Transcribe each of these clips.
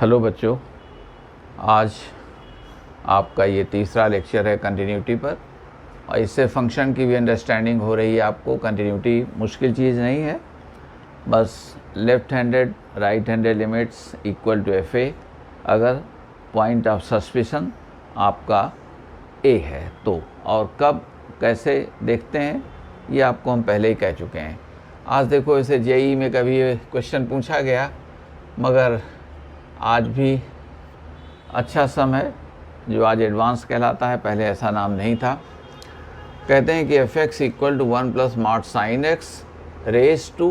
Hello बच्चों, आज आपका ये तीसरा लेक्चर है कंटिन्यूटी पर और इससे फंक्शन की भी अंडरस्टैंडिंग हो रही है आपको। कंटिन्यूटी मुश्किल चीज़ नहीं है, बस left handed right handed limits equal to f a अगर पॉइंट ऑफ सस्पिशन आपका ए है तो, और कब कैसे देखते हैं ये आपको हम पहले ही कह चुके हैं। आज देखो, इसे जेई में कभी क्वेश्चन पूछा गया, मगर आज भी अच्छा सम है जो आज एडवांस कहलाता है, पहले ऐसा नाम नहीं था। कहते हैं कि F x equal to 1 plus mod sine x raise to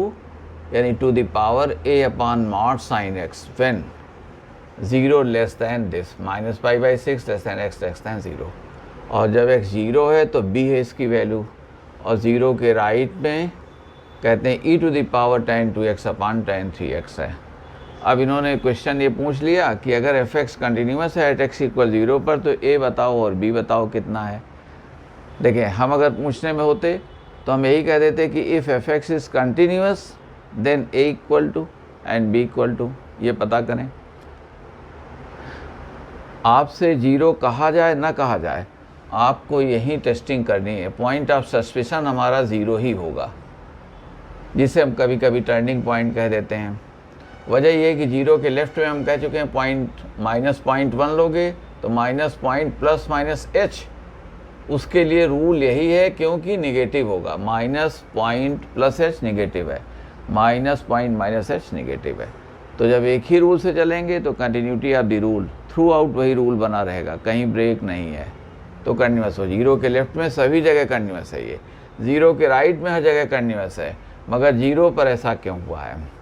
यानी to the power A upon mod sine x when 0 less than this -π/6 less than x less than 0। और जब x 0 है तो b है इसकी वैल्यू, और 0 के राइट में कहते हैं e to the power tan 2x upon tan 3x है। अब इन्होंने क्वेश्चन ये पूछ लिया कि अगर एफ एक्स कंटिन्यूस है एट एक्स इक्वल 0 पर तो ए बताओ और बी बताओ कितना है। देखिए, हम अगर पूछने में होते तो हम यही कह देते कि if f x is continuous then a equal to and b equal to, ये पता करें। आपसे 0 कहा जाए ना कहा जाए, आपको यही टेस्टिंग करनी है। पॉइंट ऑफ सस्पिशन हमारा 0 ही होगा, जिसे हम कभी कभी टर्निंग पॉइंट कह देते हैं। वजह ये है कि 0 के लेफ्ट में हम कह चुके हैं -0.1 लोगे तो -0 प्लस माइनस h, उसके लिए रूल यही है क्योंकि निगेटिव होगा। -0 प्लस h निगेटिव है, -0 माइनस h निगेटिव है। तो जब एक ही रूल से चलेंगे तो continuity of the rule through out वही रूल बना रहेगा, कहीं ब्रेक नहीं है, तो कंटिन्यूस हो। 0 के लेफ्ट में सभी जगह कंटिन्यूस है, ये 0 के राइट में हर जगह कंटिन्यूस है, मगर 0 पर ऐसा क्यों हुआ है?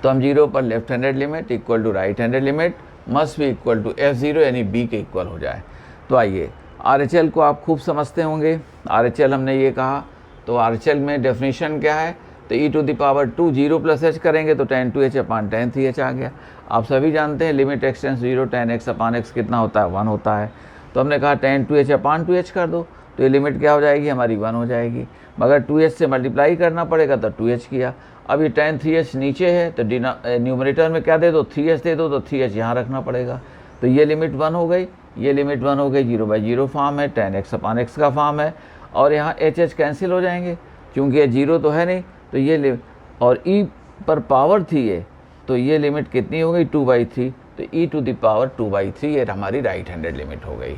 तो हम 0 पर left handed limit equal to right handed limit must भी इक्वल टू f0 यानी b के इक्वल हो जाए। तो आइए, RHL को आप खूब समझते होंगे। RHL हमने ये कहा, तो RHL में डेफिनेशन क्या है? तो e to the power 2 0 plus h करेंगे तो tan 2h upon tan 3h आ गया। आप सभी जानते हैं limit x tends 0 tan x upon x कितना होता है? 1 होता है। तो हमने कहा tan 2h अपॉन 2h कर दो तो ये लिमिट क्या हो जाएगी? हमारी 1 हो जाएगी, मगर 2h से मल्टीप्लाई करना पड़ेगा तो 2h किया। अब ये tan 3h नीचे है तो न्यूमरेटर में क्या दे दो? 3h दे दो, तो 3h यहाँ रखना पड़ेगा। तो ये लिमिट 1 हो गई, ये लिमिट 1 हो गई। 0/0 फॉर्म है, tan x अपॉन x का फॉर्म है, और यहाँ h कैंसिल हो जाएंगे क्योंकि ये 0 तो है नहीं। तो ये और e पर पावर थी ये, तो ये लिमिट कितनी हो गई? 2/3। तो e टू द पावर 2/3 ये हमारी राइट हैंडेड लिमिट हो गई।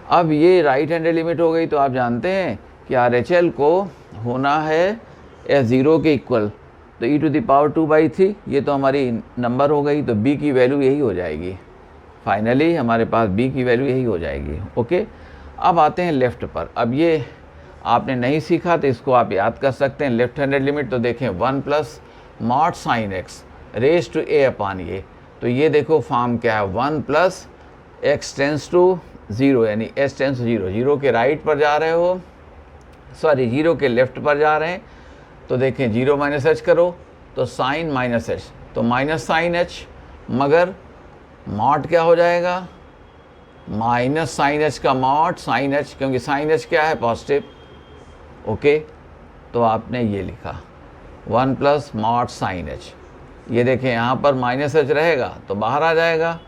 अब ये राइट हैंडेड लिमिट हो गई तो आप जानते हैं कि RHL को होना है f0 के इक्वल, तो e टू द पावर 2/3 ये तो हमारी नंबर हो गई, तो b की वैल्यू यही हो जाएगी। फाइनली हमारे पास b की वैल्यू यही हो जाएगी। ओके, अब आते हैं लेफ़्ट पर। अब ये आपने नहीं सीखा तो इसको आप याद कर सकते हैं। लेफ्ट हैंडेड लिमिट तो देखें 1 plus mod sine x raise to a upon ये, तो ये देखो फॉर्म क्या है? 1 प्लस x टेंस टू 0 यानी s टेंस टू 0। 0 के राइट पर जा रहे हो, सॉरी 0 के लेफ्ट पर जा रहे हैं, तो देखें 0 माइनस h करो तो साइन माइनस h, तो माइनस साइन h, मगर मॉड क्या हो जाएगा? माइनस साइन h का मॉड साइन h, क्योंकि साइन h क्या है? पॉजिटिव। ओके, तो आपने ये लिखा 1 प्लस मॉड साइन h। ये देखें यहाँ पर माइनस h रहेगा तो बाहर आ जाएगा,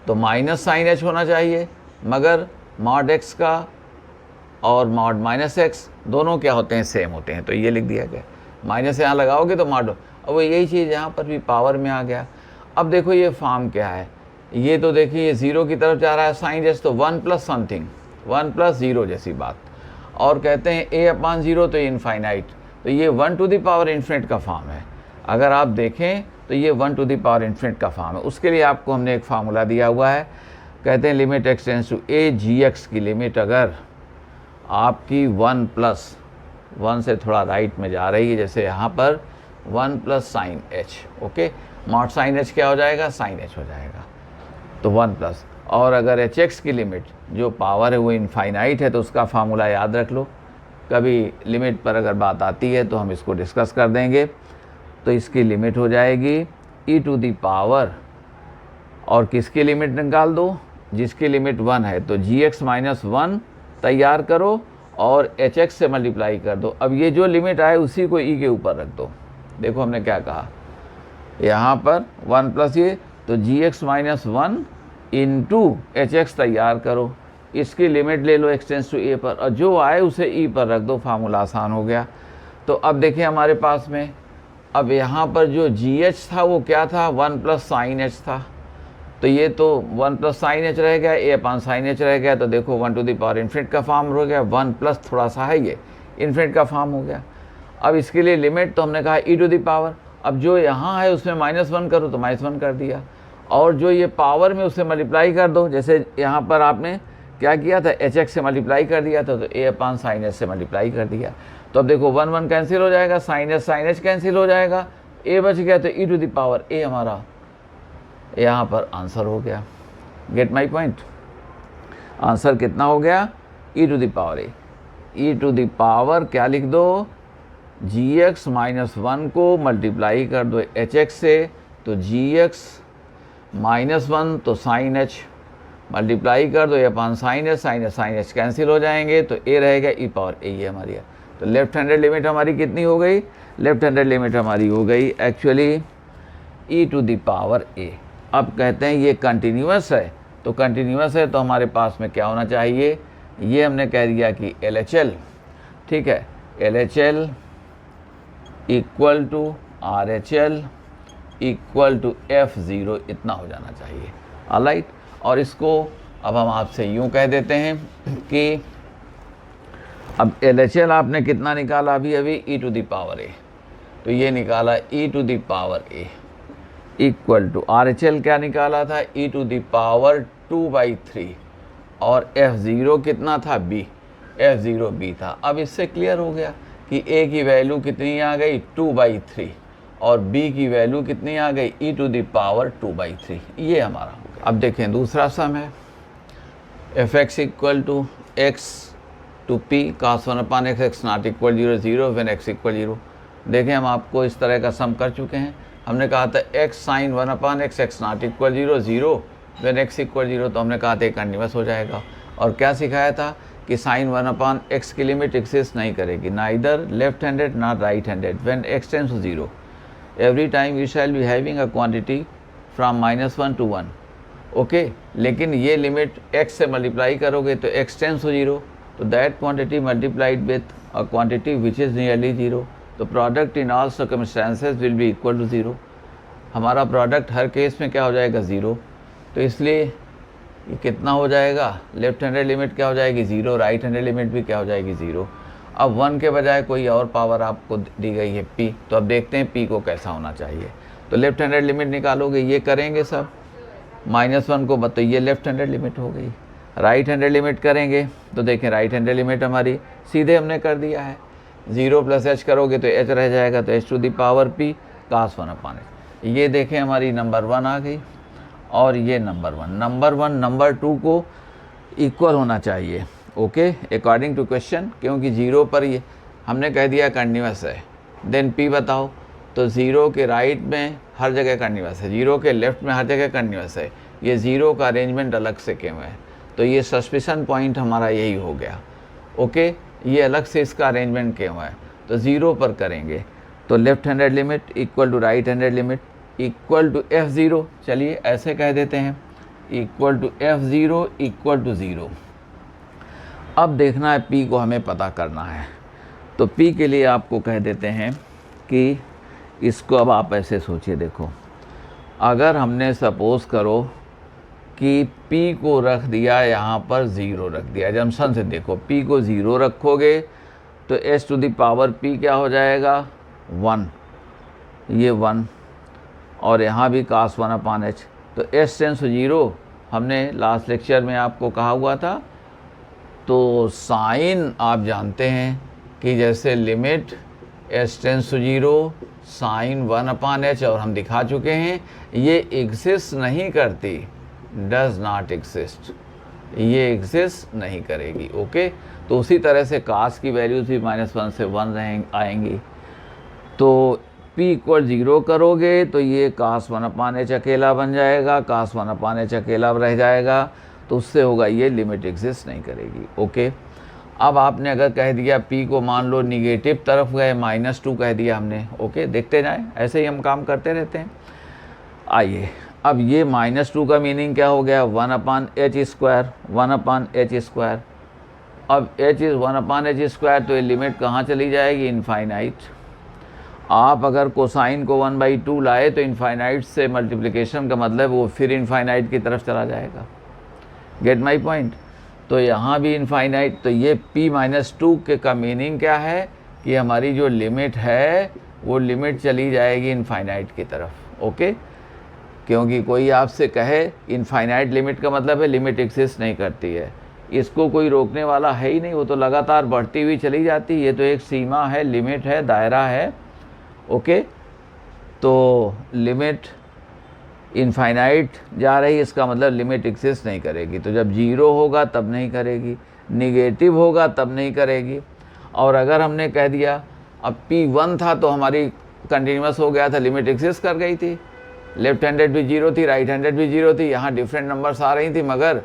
तो माइनस साइन h होना चाहिए, मगर मॉड x का और मॉड माइनस एक्स दोनों क्या होते हैं? सेम होते हैं। तो ये लिख दिया गया, माइनस यहाँ लगाओगे तो मॉड, अब वो यही चीज़ यहाँ पर भी पावर में आ गया। अब देखो ये फॉर्म क्या है? ये तो देखिए ये 0 की तरफ जा रहा है साइन h, तो 1 प्लस समथिंग 1 प्लस 0 जैसी बात, और कहते हैं a अपॉन 0 तो ये इनफाइनाइट, तो ये 1 टू द पावर इन्फिनिट का फॉर्म है। अगर आप देखें तो ये 1 टू द पावर इन्फिनिट का फॉर्म है। उसके लिए आपको हमने एक फार्मूला दिया हुआ है, कहते हैं limit x tends to a g(x) की लिमिट अगर आपकी 1 प्लस 1 से थोड़ा राइट में जा रही है, जैसे यहाँ पर 1 plus sign h। Okay, mod sine h क्या हो जाएगा? साइन h हो जाएगा, तो 1 प्लस। और अगर hx की लिमिट जो पावर है वो इनफाइनाइट है तो उसका फार्मूला याद रख लो, कभी लिमिट पर अगर बात आती है तो हम इसको डिस्कस कर देंगे। तो इसकी लिमिट हो जाएगी e टू द पावर, और किसकी लिमिट निकाल दो? जिसकी लिमिट 1 है, तो gx माइनस 1 तैयार करो और hx से मल्टीप्लाई कर दो। अब ये जो लिमिट आए उसी को e के ऊपर रख दो। देखो हमने क्या कहा, यहाँ पर 1 प्लस ये, तो gx माइनस 1 इंटू hx तैयार करो, इसकी लिमिट ले लो x टेंस टू a पर, और जो आए उसे e पर रख दो, फार्मूला आसान हो गया। तो अब देखिए हमारे पास में अब यहाँ पर जो gh था वो क्या था, 1 प्लस साइन h था, तो ये तो 1 प्लस साइन h रह गया, a अपान साइन h रह गया, तो देखो 1 टू द पावर इन्फिनिट का फॉर्म हो गया, 1 प्लस थोड़ा सा है ये इन्फिनिट का फॉर्म हो गया। अब इसके लिए लिमिट तो हमने कहा e टू द पावर, अब जो यहाँ है उसमें -1 करो तो -1 कर दिया, और जो ये पावर में उसे मल्टीप्लाई कर दो, जैसे यहाँ पर आपने क्या किया था, hx से मल्टीप्लाई कर दिया था, तो a अपान साइन h से मल्टीप्लाई कर दिया। तो अब देखो 1 1 कैंसिल हो जाएगा, साइन h कैंसिल हो जाएगा, a बच गया, तो e to the power a हमारा यहाँ पर आंसर हो गया। गेट माई पॉइंट, आंसर कितना हो गया, e to the power a। e to the power क्या लिख दो, gx माइनस 1 को मल्टीप्लाई कर दो hx से, तो gx माइनस 1 तो साइन h मल्टीप्लाई कर दो, ये अपान साइन h कैंसिल हो जाएंगे, तो a रहेगा e पावर a, ये हमारी है। तो लेफ्ट हैंडेड लिमिट हमारी कितनी हो गई, लेफ्ट हैंडेड लिमिट हमारी हो गई actually e to the power a। अब कहते हैं ये कंटिन्यूअस है, तो कंटिन्यूअस है तो हमारे पास में क्या होना चाहिए, ये हमने कह दिया कि LHL, ठीक है, LHL equal to RHL equal to F0, इतना हो जाना चाहिए, ऑलराइट। और इसको अब हम आपसे यूँ कह देते हैं कि अब LHL आपने कितना निकाला अभी e to the power a, तो ये निकाला e to the power a equal to RHL क्या निकाला था, e टू द पावर 2/3, और F0 कितना था b, F0 b था। अब इससे क्लियर हो गया कि a की वैल्यू कितनी आ गई 2/3, और b की वैल्यू कितनी आ गई e टू द पावर 2/3, ये हमारा हो गया। अब देखें दूसरा सम है, fx equal to x to p cos 1 upon x not equal 0 0 when x equal 0। देखें हम आपको इस तरह का सम कर चुके हैं, हमने कहा था x sine 1 upon x not equal 0 0 when x equal 0, तो हमने कहा था कंटिन्यूअस हो जाएगा। और क्या सिखाया था कि साइन 1 अपान x की लिमिट एग्जिस्ट नहीं करेगी, neither left handed not right handed, when x tends to 0 every time you shall be having a quantity from -1 to 1, okay. लेकिन ये लिमिट x से मल्टीप्लाई करोगे तो x टेंड्स टू 0, तो that quantity multiplied with a quantity which is nearly 0, तो product in all circumstances will be equal to 0। हमारा product हर case में क्या हो जाएगा 0, तो इसलिए ये कितना हो जाएगा, लेफ्ट हैंडेड लिमिट क्या हो जाएगी 0, राइट हैंडेड लिमिट भी क्या हो जाएगी 0। अब 1 के बजाय कोई और पावर आपको दी गई है p, तो अब देखते हैं p को कैसा होना चाहिए। तो लेफ्ट हैंडेड लिमिट निकालोगे, ये करेंगे सब -1 को, तो ये लेफ्ट हैंडेड लिमिट हो गई। राइट हैंडेड लिमिट करेंगे तो देखें राइट हैंडेड लिमिट हमारी सीधे हमने कर दिया है, 0 प्लस h करोगे तो h रह जाएगा, तो h to the power p cos 1 upon h। ये देखें हमारी नंबर 1 आ गई, और ये नंबर 1 नंबर 2 को इक्वल होना चाहिए, ओके, अकॉर्डिंग टू क्वेश्चन, क्योंकि 0 पर ये हमने कह दिया कंटिन्यूअस है। देन p बताओ, तो 0 के राइट में हर जगह कंटिन्यूअस है, 0 के लेफ्ट में हर जगह कंटिन्यूअस है, ये 0 का अरेंजमेंट अलग से क्यों है, तो ये सस्पिशन पॉइंट हमारा यही हो गया, ओके। ये अलग से इसका अरेंजमेंट क्यों है, तो 0 पर करेंगे, तो left handed limit equal to right handed limit equal to F0, चलिए ऐसे कह देते हैं, equal to F0 equal to 0। अब देखना है P को हमें पता करना है, तो P के लिए आपको कह देते हैं कि इसको अब आप ऐसे सोचिए, देखो अगर हमने सपोज़ करो कि P को रख दिया यहाँ पर 0 रख दिया, जंक्शन से देखो P को 0 रखोगे तो h to the power P क्या हो जाएगा 1, ये 1, और यहाँ भी cos 1 अपान h, तो h टेंड्स टू 0 हमने लास्ट लेक्चर में आपको कहा हुआ था। तो साइन आप जानते हैं कि जैसे limit h tends to 0 sine 1 upon h, और हम दिखा चुके हैं ये एग्जिस्ट नहीं करती, डज नॉट एग्जिस्ट, ये एग्जिस्ट नहीं करेगी, ओके। तो उसी तरह से कास की वैल्यूज़ भी -1 से 1 आएंगी। तो p इक्वल 0 करोगे तो ये cos 1 अपान h अकेला बन जाएगा, cos 1 अपान h अकेला रह जाएगा, तो उससे होगा ये लिमिट एग्जिस्ट नहीं करेगी, ओके। अब आपने अगर कह दिया p को मान लो निगेटिव तरफ गए, -2 कह दिया हमने, ओके, देखते जाएं, ऐसे ही हम काम करते रहते हैं। आइए अब ये -2 का मीनिंग क्या हो गया, 1/h², 1/h²। अब h इज़ 1/h², तो ये लिमिट कहाँ चली जाएगी, इनफाइनाइट। आप अगर कोसाइन को 1/2 लाए तो इनफाइनाइट से मल्टीप्लिकेशन का मतलब वो फिर इनफाइनाइट की तरफ चला जाएगा। Get my point. तो यहाँ भी इनफाइनाइट, तो ये p-2 के का मीनिंग क्या है कि हमारी जो लिमिट है वो लिमिट चली जाएगी इनफाइनाइट की तरफ। ओके, क्योंकि कोई आपसे कहे इनफाइनाइट लिमिट का मतलब है लिमिट एग्जिस्ट नहीं करती है, इसको कोई रोकने वाला है ही नहीं, वो तो लगातार बढ़ती हुई चली जाती है। ये तो एक सीमा है, लिमिट है, दायरा है। ओके, तो लिमिट इनफाइनाइट जा रही है, इसका मतलब लिमिट एग्जिस्ट नहीं करेगी। तो जब 0 होगा तब नहीं करेगी, निगेटिव होगा तब नहीं करेगी। और अगर हमने कह दिया अब p1 था तो हमारी कंटिन्यूस हो गया था, लिमिट एग्जिस्ट कर गई थी, लेफ्ट हैंडेड भी 0 थी, राइट हैंडेड भी 0 थी, यहाँ डिफरेंट नंबर्स आ रही थी, मगर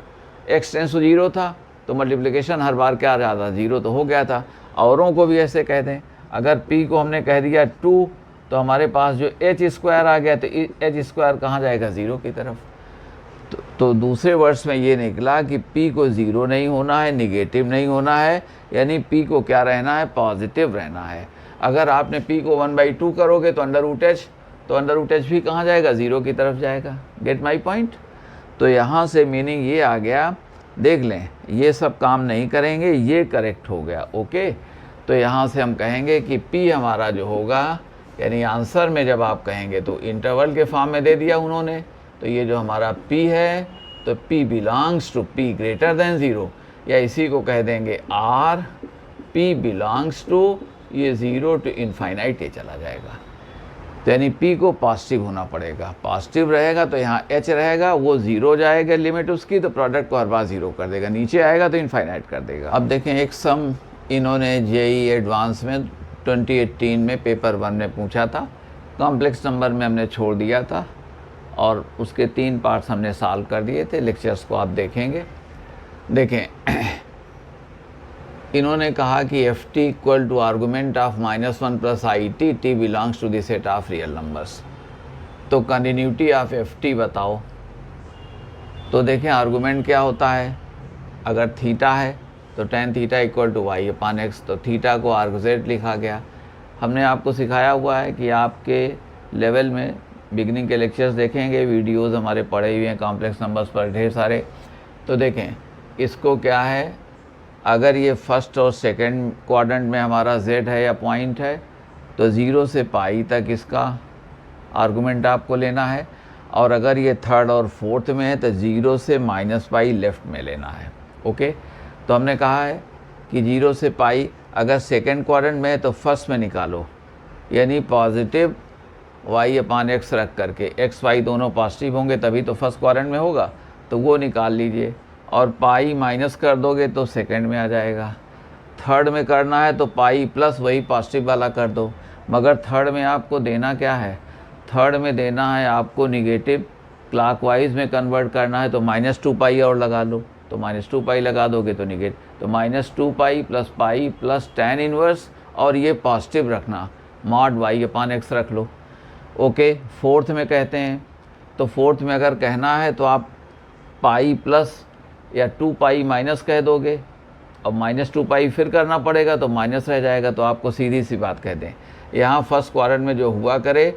x टेंस टू 0 था, तो मल्टीप्लिकेशन हर बार क्या आ जाता, 0 तो हो गया था। औरों को भी ऐसे कह दें, अगर p को हमने कह दिया 2 तो हमारे पास जो h² आ गया, तो h² कहाँ जाएगा, 0 की तरफ। तो दूसरे वर्ड्स में ये निकला कि p को 0 नहीं होना है, निगेटिव नहीं होना है, यानी p को क्या रहना है, पॉजिटिव रहना है। अगर आपने p को 1/2 करोगे तो √h, तो √h भी कहाँ जाएगा, 0 की तरफ जाएगा। Get my point. तो यहाँ से मीनिंग ये आ गया, देख लें ये सब काम नहीं करेंगे, ये करेक्ट हो गया। ओके, तो यहाँ से हम कहेंगे कि p हमारा जो होगा, यानी आंसर में जब आप कहेंगे तो इंटरवल के फॉर्म में दे दिया उन्होंने, तो ये जो हमारा p है, तो p belongs to p greater than 0, या इसी को कह देंगे r, p बिलोंग्स टू ये 0 टू इनफाइनाइट, ये चला जाएगा। तो यानी p को पॉजिटिव होना पड़ेगा, पॉजिटिव रहेगा तो यहाँ h रहेगा, वो 0 जाएगा लिमिट उसकी, तो प्रोडक्ट को हर बार 0 कर देगा, नीचे आएगा तो इनफाइनाइट कर देगा। अब देखें एक सम इन्होंने JEE एडवांस में 2018 में पेपर 1 में पूछा था, कॉम्प्लेक्स नंबर में हमने छोड़ दिया था और उसके 3 पार्ट्स हमने सॉल्व कर दिए थे। लेक्चर्स को आप देखेंगे। देखें इन्होंने कहा कि ft equal to argument of -1 plus IT, t belongs to the set of real numbers. तो कंटिन्यूटी ऑफ ft बताओ। तो देखें आर्गूमेंट क्या होता है, अगर थीटा है तो tan theta equal to y/x, तो थीटा को आर्गजेट लिखा गया। हमने आपको सिखाया हुआ है कि आपके लेवल में बिगनिंग के लेक्चर्स देखेंगे, वीडियोस हमारे पड़े हुए हैं कॉम्प्लेक्स नंबर्स पर ढेर सारे। तो देखें इसको क्या है, अगर ये फर्स्ट और सेकंड क्वाड्रेंट में हमारा z है या पॉइंट है, तो 0 से पाई तक इसका आर्गूमेंट आपको लेना है। और अगर ये थर्ड और फोर्थ में है तो 0 से -पाई लेफ़्ट में लेना है। ओके, तो हमने कहा है कि 0 से पाई अगर सेकंड क्वाड्रेंट में है तो फर्स्ट में निकालो, यानी पॉजिटिव y/x रख करके, x y दोनों पॉजिटिव होंगे तभी तो फर्स्ट क्वाड्रेंट में होगा, तो वो निकाल लीजिए। और पाई माइनस कर दोगे तो सेकंड में आ जाएगा। थर्ड में करना है तो पाई प्लस वही पॉजिटिव वाला कर दो, मगर थर्ड में आपको देना क्या है, थर्ड में देना है आपको निगेटिव, क्लॉकवाइज में कन्वर्ट करना है तो -2 पाई और लगा लो, तो -2 पाई लगा दोगे तो निगेटिव, तो -2 pi plus pi plus tan inverse, और ये पॉजिटिव रखना, मॉड y/x रख लो। ओके, फोर्थ में कहते हैं, तो फोर्थ में अगर कहना है तो आप पाई प्लस या 2 पाई माइनस कह दोगे, अब -2 पाई फिर करना पड़ेगा तो माइनस रह जाएगा। तो आपको सीधी सी बात कह दें, यहाँ फर्स्ट क्वाड्रेंट में जो हुआ करे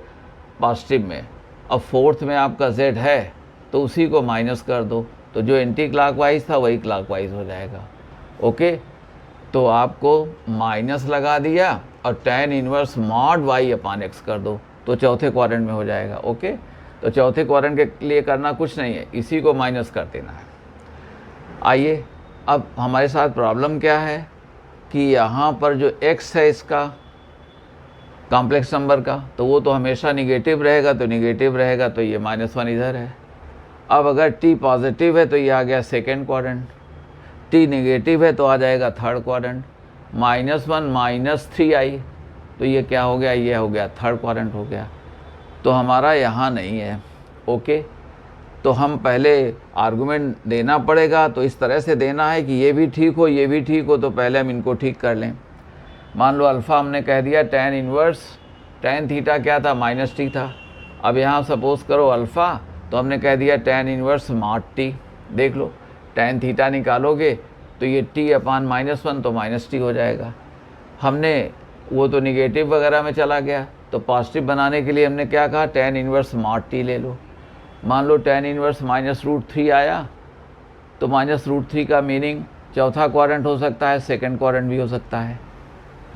पॉजिटिव में, अब फोर्थ में आपका z है तो उसी को माइनस कर दो, तो जो एंटी क्लॉकवाइज था वही क्लॉकवाइज हो जाएगा। ओके, तो आपको माइनस लगा दिया और tan इनवर्स मॉड y/x कर दो, तो चौथे क्वाड्रेंट में हो जाएगा। ओके, तो चौथे क्वाड्रेंट के लिए करना कुछ नहीं है, इसी को माइनस कर देना है। आइए, अब हमारे साथ प्रॉब्लम क्या है कि यहाँ पर जो x है इसका कॉम्प्लेक्स नंबर का, तो वो तो हमेशा निगेटिव रहेगा, तो निगेटिव रहेगा तो ये -1 इधर है। अब अगर t पॉजिटिव है तो ये आ गया सेकेंड क्वाड्रेंट, t निगेटिव है तो आ जाएगा थर्ड क्वाड्रेंट, -1 -3i, तो ये क्या हो गया, ये हो गया थर्ड क्वाड्रेंट हो गया। तो हमारा यहाँ नहीं है। ओके, तो हम पहले आर्गूमेंट देना पड़ेगा, तो इस तरह से देना है कि ये भी ठीक हो ये भी ठीक हो, तो पहले हम इनको ठीक कर लें। मान लो अल्फ़ा हमने कह दिया tan इनवर्स, tan थीटा क्या था, -t था। अब यहाँ सपोज़ करो अल्फ़ा, तो तो हमने कह दिया tan इनवर्स स्मार्ट t। देख लो tan थीटा निकालोगे तो ये t अपान -1 तो -t हो जाएगा। हमने वो तो निगेटिव वगैरह में चला गया, तो पॉजिटिव बनाने के लिए हमने क्या कहा, tan इनवर्स स्मार्ट t ले लो। मान लो tan इनवर्स -√3 आया, तो -√3 का मीनिंग चौथा क्वाड्रेंट हो सकता है, सेकंड क्वाड्रेंट भी हो सकता है।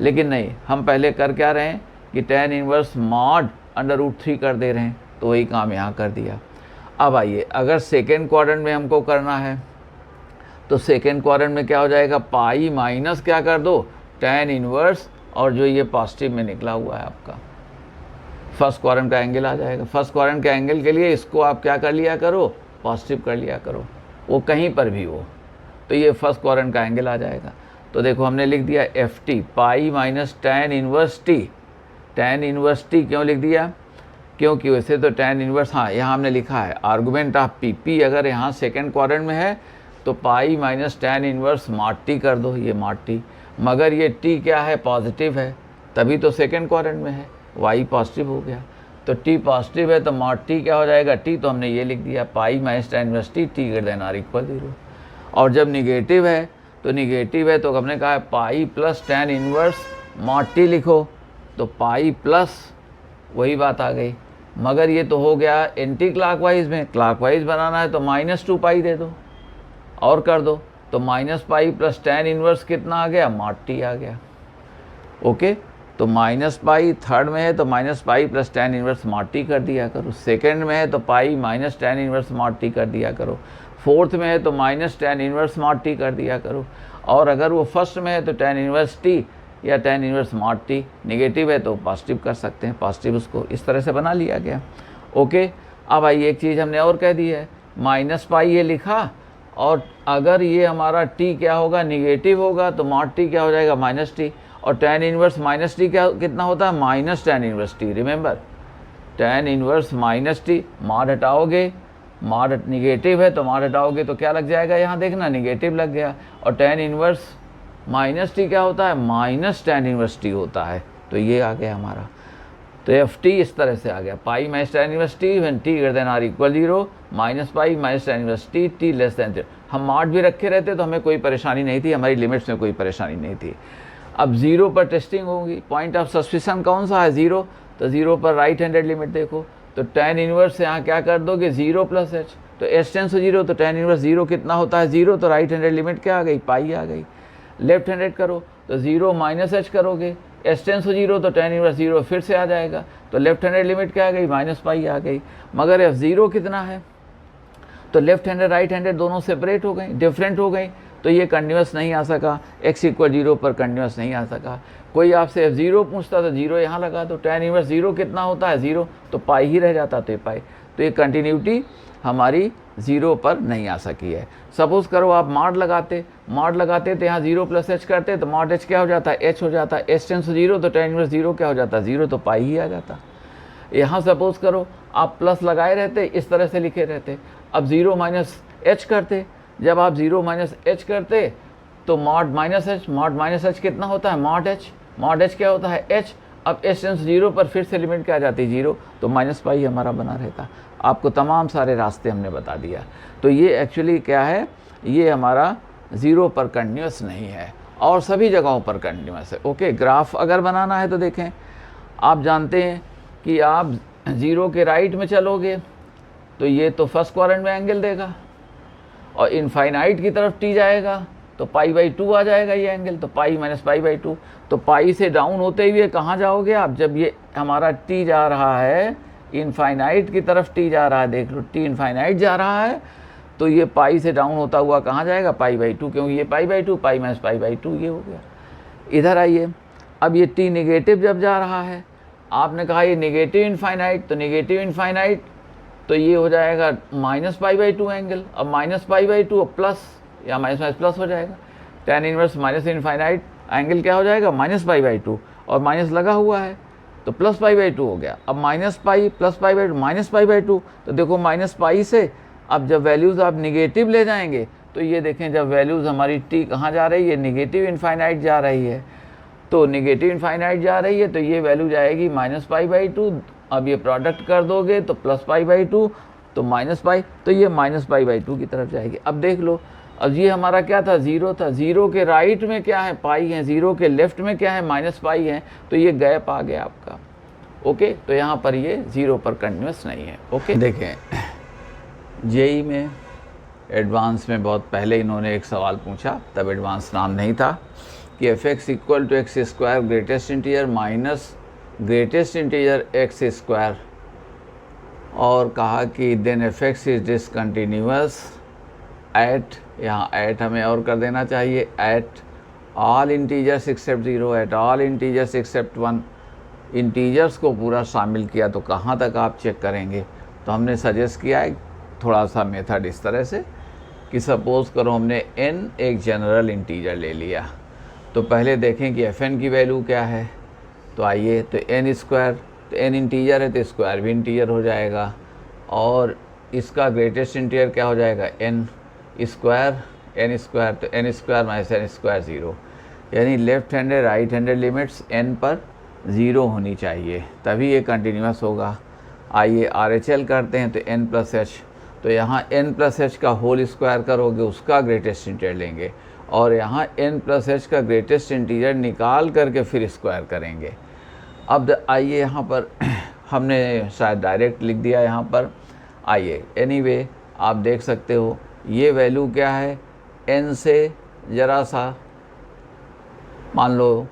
लेकिन नहीं, हम पहले कर क्या रहे हैं कि tan इनवर्स मॉड √3 कर दे रहे हैं, तो वही काम यहाँ कर दिया। अब आइए, अगर सेकेंड क्वाड्रेंट में हमको करना है तो सेकेंड क्वाड्रेंट में क्या हो जाएगा, पाई माइनस क्या कर दो, tan इनवर्स और जो ये पॉजिटिव में निकला हुआ है आपका फर्स्ट क्वाड्रेंट का एंगल आ जाएगा। फर्स्ट क्वाड्रेंट के एंगल के लिए इसको आप क्या कर लिया करो, पॉजिटिव कर लिया करो, वो कहीं पर भी हो, तो ये फर्स्ट क्वाड्रेंट का एंगल आ जाएगा। तो देखो हमने लिख दिया FT पाई minus tan inverse t। tan inverse t क्यों लिख दिया, क्योंकि वैसे तो tan इनवर्स, हाँ यहाँ हमने लिखा है आर्गुमेंट ऑफ PP अगर यहाँ सेकेंड क्वाड्रेंट में है तो पाई minus tan inverse smart t कर दो, ये मार्ट t। मगर ये t क्या है, पॉजिटिव है, तभी तो सेकेंड क्वाड्रेंट में है, y पॉजिटिव हो गया, तो t पॉजिटिव है तो मार्ट t क्या हो जाएगा, t तो हमने ये लिख दिया pi minus tan inverse t, t greater than or equal 0। और जब निगेटिव है तो हमने कहा है pi plus tan inverse mod t लिखो, तो पाई प्लस वही बात आ गई। मगर ये तो हो गया एंटी क्लॉकवाइज में, क्लॉकवाइज बनाना है तो -2 पाई दे दो और कर दो, तो -पाई प्लस tan इनवर्स कितना आ गया, मार्ट t आ गया। ओके, तो -पाई थर्ड में है तो -पाई plus tan inverse mod t कर दिया करो, सेकंड में है तो पाई minus tan inverse mod t कर दिया करो, फोर्थ में है तो -tan इनवर्स मार्ट t कर दिया करो, और अगर वो फर्स्ट में है तो tan इनवर्स t या tan inverse mod t, negative है तो पॉजिटिव कर सकते हैं, पॉजिटिव उसको इस तरह से बना लिया गया। ओके, अब आइए एक चीज़ हमने और कह दी है, -पाई ये लिखा, और अगर ये हमारा t क्या होगा, निगेटिव होगा, तो मार्ट t क्या हो जाएगा, -t, और tan इनवर्स -t क्या कितना होता है, minus tan inverse t। Remember tan inverse -t, mod हटाओगे, मार्ट निगेटिव है तो मार्ट हटाओगे तो क्या लग जाएगा, यहाँ देखना निगेटिव लग गया, और tan इनवर्स -t क्या होता है, माइनस tan इनवर्स t होता है, तो ये आ गया हमारा। तो FT इस तरह से आ गया, pi minus tan inverse t when t greater than or equal 0, minus pi minus tan inverse t less than 0। हम मार्ट भी रखे रहते तो हमें कोई परेशानी नहीं थी, हमारी लिमिट्स में कोई परेशानी नहीं थी। अब 0 पर टेस्टिंग होगी, पॉइंट ऑफ सस्पिशन कौन सा है, 0, तो 0 पर राइट हैंडेड लिमिट देखो, तो tan इनवर्स से यहाँ क्या कर दोगे, 0 प्लस h, तो h टेंस टू 0, तो tan इनवर्स 0 कितना होता है, 0, तो राइट हैंडेड लिमिट क्या आ गई, पाई आ गई। लेफ्ट हैंडेड करो तो 0 माइनस h करोगे, h टेंस टू 0 तो tan इनवर्स 0 फिर से आ जाएगा, तो लेफ्ट हैंडेड लिमिट क्या आ गई, -पाई आ गई। मगर F0 कितना है, तो लेफ्ट हैंडेड राइट हैंडेड दोनों सेपरेट हो गई, डिफरेंट हो गई, तो ये कंटिन्यूस नहीं आ सका, x इक्वल 0 पर कंटिन्यूस नहीं आ सका। कोई आपसे F0 पूछता तो 0 यहाँ लगा दो, tan इनवर्स 0 कितना होता है, 0, तो पाई ही रह जाता, तो ये पाई, तो ये कंटिन्यूटी हमारी 0 पर नहीं आ सकी है। सपोज करो आप मार्ट लगाते तो यहाँ 0 प्लस h करते तो मार्ट h क्या हो जाता है, h हो जाता है, h टेंस टू 0 तो tan इनवर्स 0 क्या हो जाता है, 0, तो पाई ही आ जाता। यहाँ सपोज करो आप प्लस लगाए रहते, इस तरह से लिखे रहते, अब 0 माइनस h करते, जब आप 0 माइनस h करते तो मॉड माइनस h कितना होता है, मॉड h क्या होता है, h, अब h टेंस 0 पर फिर से लिमिट क्या आ जाती है, 0, तो -पाई हमारा बना रहता। आपको तमाम सारे रास्ते हमने बता दिया। तो ये एक्चुअली क्या है, ये हमारा 0 पर कंटिन्यूस नहीं है और सभी जगहों पर कंटिन्यूस है। ओके, ग्राफ अगर बनाना है तो देखें, आप जानते हैं कि आप 0 के राइट में चलोगे तो ये तो फर्स्ट क्वाड्रेंट में एंगल देगा, और इनफाइनाइट की तरफ t जाएगा तो π/2 आ जाएगा ये एंगल, तो पाई माइनस π/2, तो पाई से डाउन होते हुए कहाँ जाओगे आप, जब ये हमारा t जा रहा है इनफाइनाइट की तरफ, t जा रहा है, देख लो t इनफाइनाइट जा रहा है, तो ये पाई से डाउन होता हुआ कहाँ जाएगा, π/2, क्योंकि ये π/2, पाई माइनस π/2 ये हो गया। इधर आइए, अब ये t निगेटिव जब जा रहा है, आपने कहा ये निगेटिव इनफाइनाइट, तो निगेटिव इनफाइनाइट तो ये हो जाएगा -π/2 एंगल, अब -π/2 प्लस या माइनस प्लस हो जाएगा, tan inverse minus infinite angle क्या हो जाएगा, -π/2, और माइनस लगा हुआ है तो +π/2 हो गया। अब -पाई प्लस -π/2, तो देखो -पाई से अब जब वैल्यूज़ आप निगेटिव ले जाएंगे तो ये देखें, जब वैल्यूज़ हमारी t कहाँ जा रही है, निगेटिव इनफाइनाइट जा रही है, तो निगेटिव इनफाइनाइट जा रही है तो ये वैल्यू जाएगी -π/2, अब ये प्रोडक्ट कर दोगे तो +π/2, तो माइनस पाई, तो ये माइनस पाई बाई 2 की तरफ जाएगी। अब देख लो, अब ये हमारा क्या था, 0 था, 0 के राइट में क्या है, पाई है, 0 के लेफ्ट में क्या है, माइनस पाई है, तो ये गैप आ गया आपका। ओके, तो यहाँ पर ये 0 पर कंटिन्यूस नहीं है। ओके, देखें जेई में एडवांस में बहुत पहले इन्होंने एक सवाल पूछा, तब एडवांस नाम नहीं था, कि F x equal to x square greatest integer minus greatest integer x square, और कहा कि then f x is discontinuous at, यहाँ एट हमें और कर देना चाहिए, at all integers except 0, at all integers except 1। Integers को पूरा शामिल किया, तो कहाँ तक आप चेक करेंगे। तो हमने सजेस्ट किया है थोड़ा सा मेथड इस तरह से कि सपोज़ करो हमने n एक जनरल इंटीजर ले लिया, तो पहले देखें कि एफ एन की वैल्यू क्या है। तो आइए, तो n स्क्वायर, तो n इंटीजर है तो स्क्वायर भी इंटीजर हो जाएगा, और इसका ग्रेटेस्ट इंटीजर क्या हो जाएगा, n स्क्वायर, तो n square minus n square 0, यानी left handed right handed limits n पर 0 होनी चाहिए, तभी ये कंटिन्यूस होगा। आइए RHL करते हैं, तो n प्लस एच, तो यहाँ n प्लस एच का होल स्क्वायर करोगे, उसका ग्रेटेस्ट इंटीजर लेंगे, और यहाँ n प्लस एच का ग्रेटेस्ट इंटीजर निकाल करके फिर स्क्वायर करेंगे। अब आइए यहाँ पर हमने शायद डायरेक्ट लिख दिया यहाँ पर। आइए एनीवे आप देख सकते हो ये वैल्यू क्या है, n से ज़रा सा मान लो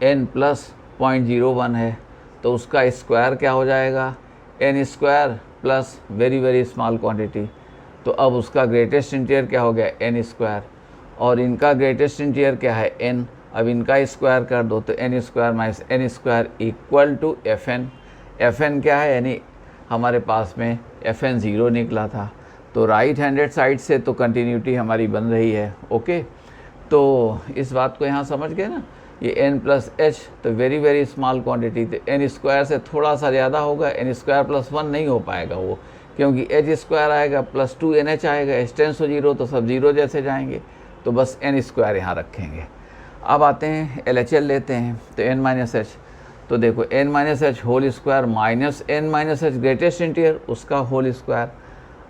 n प्लस 0.01 है, तो उसका स्क्वायर क्या हो जाएगा, n square plus very small quantity, तो अब उसका ग्रेटेस्ट इंटीजर क्या हो गया, n स्क्वायर, और इनका ग्रेटेस्ट इंटीजर क्या है, n। अब इनका स्क्वायर कर दो, तो n square minus n square equal to f n क्या है, यानी हमारे पास में एफ एन 0 निकला था, तो राइट हैंडेड साइड से तो कंटिन्यूटी हमारी बन रही है। ओके, तो इस बात को यहाँ समझ गए ना, ये n प्लस एच तो वेरी स्मॉल क्वांटिटी, तो n स्क्वायर से थोड़ा सा ज़्यादा होगा, n स्क्वायर प्लस 1 नहीं हो पाएगा वो, क्योंकि h स्क्वायर आएगा प्लस 2nh आएगा, h टेंस टू 0 तो सब 0 जैसे जाएंगे, तो बस n स्क्वायर यहाँ रखेंगे। अब आते हैं LHL लेते हैं, तो n माइनस एच, तो देखो n minus h whole square minus n minus h greatest integer उसका होल स्क्वायर।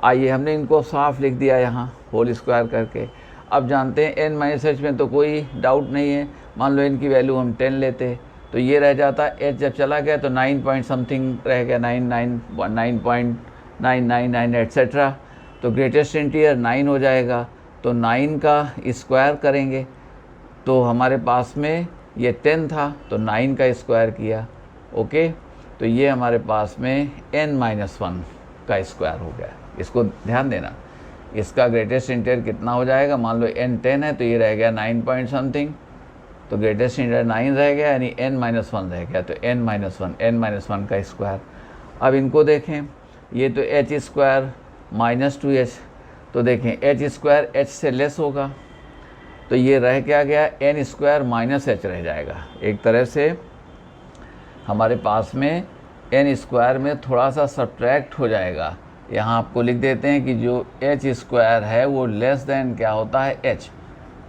आइए हमने इनको साफ लिख दिया यहाँ होल स्क्वायर करके। अब जानते हैं n माइनस एच में तो कोई डाउट नहीं है, मान लो n की वैल्यू हम 10 लेते तो ये रह जाता, h जब चला गया तो 9 पॉइंट समथिंग रह गया, 9.999 एट्सेट्रा, तो ग्रेटेस्ट इंटीजर 9 हो जाएगा, तो 9 का स्क्वायर करेंगे, तो हमारे पास में ये 10 था तो 9 का स्क्वायर किया। ओके, तो ये हमारे पास में n माइनस 1 का स्क्वायर हो गया। इसको ध्यान देना, इसका ग्रेटेस्ट इंटीजर कितना हो जाएगा, मान लो n 10 है तो ये रह गया 9 पॉइंट समथिंग, तो ग्रेटेस्ट इंटीजर 9 रह गया, यानी n माइनस 1 रह गया, तो n माइनस 1 का स्क्वायर। अब इनको देखें, ये तो h स्क्वायर माइनस 2h, तो देखें h स्क्वायर h से लेस होगा, तो ये रह क्या गया, n स्क्वायर माइनस h रह जाएगा। एक तरह से हमारे पास में n स्क्वायर में थोड़ा सा सब्ट्रैक्ट हो जाएगा। यहाँ आपको लिख देते हैं कि जो h स्क्वायर है वो लेस देन क्या होता है, h,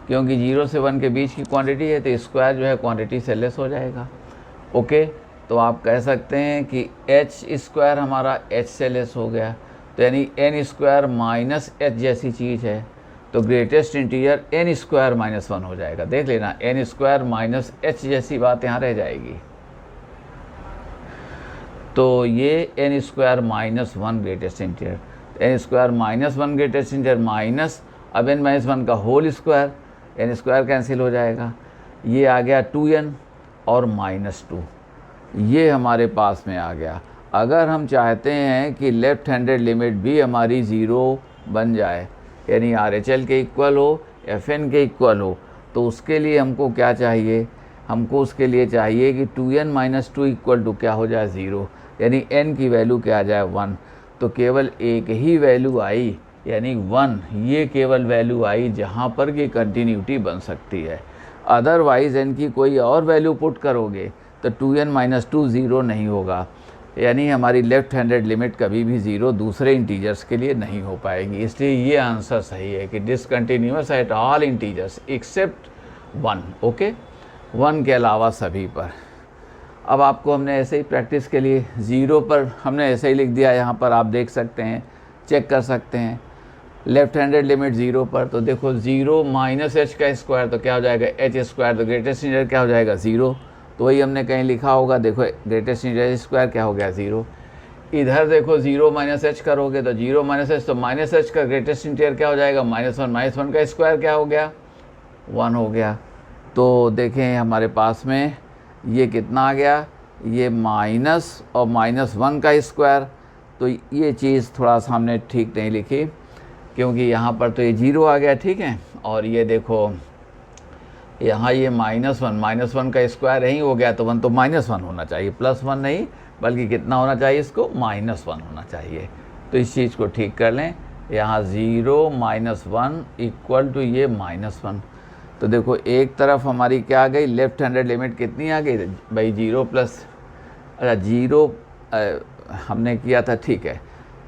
क्योंकि 0 से 1 के बीच की क्वांटिटी है, तो स्क्वायर जो है क्वांटिटी से लेस हो जाएगा। ओके, तो आप कह सकते हैं कि h स्क्वायर हमारा h से लेस हो गया, तो यानी n स्क्वायर माइनस h जैसी चीज़ है, तो greatest integer n square minus 1 हो जाएगा। देख लेना, n स्क्वायर माइनस h जैसी बात यहाँ रह जाएगी, तो ये n square minus 1 greatest integer, n square minus 1 greatest integer minus, अब n माइनस 1 का whole square, n square cancel हो जाएगा, ये आ गया 2n और माइनस 2, ये हमारे पास में आ गया। अगर हम चाहते हैं कि लेफ्ट हैंडेड लिमिट भी हमारी 0 बन जाए, यानी RHL के इक्वल हो, FN के इक्वल हो, तो उसके लिए हमको क्या चाहिए, हमको उसके लिए चाहिए कि 2n माइनस 2 इक्वल टू क्या हो जाए, 0, यानी n की वैल्यू क्या आ जाए, 1। तो केवल एक ही वैल्यू आई, यानी 1, ये केवल वैल्यू आई जहाँ पर कि कंटिन्यूटी बन सकती है। अदरवाइज़ n की कोई और वैल्यू पुट करोगे तो 2n माइनस 2 0 नहीं होगा, यानी हमारी लेफ्ट हैंडेड लिमिट कभी भी 0 दूसरे इंटीजर्स के लिए नहीं हो पाएगी। इसलिए ये आंसर सही है कि discontinuous at all integers except 1। Okay, 1 के अलावा सभी पर। अब आपको हमने ऐसे ही प्रैक्टिस के लिए 0 पर हमने ऐसे ही लिख दिया, यहाँ पर आप देख सकते हैं, चेक कर सकते हैं। लेफ्ट हैंडेड लिमिट 0 पर, तो देखो 0 माइनस h का स्क्वायर तो क्या हो जाएगा h स्क्वायर, तो ग्रेटेस्ट इंटीजर क्या हो जाएगा 0। तो वही हमने कहीं लिखा होगा, देखो ग्रेटेस्ट इंटीजर स्क्वायर क्या हो गया 0। इधर देखो 0 माइनस h करोगे तो 0 माइनस h, तो माइनस h का ग्रेटेस्ट इंटीजर क्या हो जाएगा -1, -1 का स्क्वायर क्या हो गया 1 हो गया। तो देखें हमारे पास में ये कितना आ गया, ये माइनस और -1 का स्क्वायर। तो ये चीज़ थोड़ा सा हमने ठीक नहीं लिखी, क्योंकि यहाँ पर तो ये 0 आ गया, ठीक है। और ये देखो यहाँ ये -1 का स्क्वायर यही हो गया, तो 1 तो -1 होना चाहिए, +1 नहीं, बल्कि कितना होना चाहिए इसको -1 होना चाहिए। तो इस चीज़ को ठीक कर लें, यहाँ 0 -1 इक्वल टू ये -1। तो देखो एक तरफ हमारी क्या आ गई, लेफ्ट हैंडेड लिमिट कितनी आ गई भाई 0 प्लस, अच्छा 0 हमने किया था, ठीक है,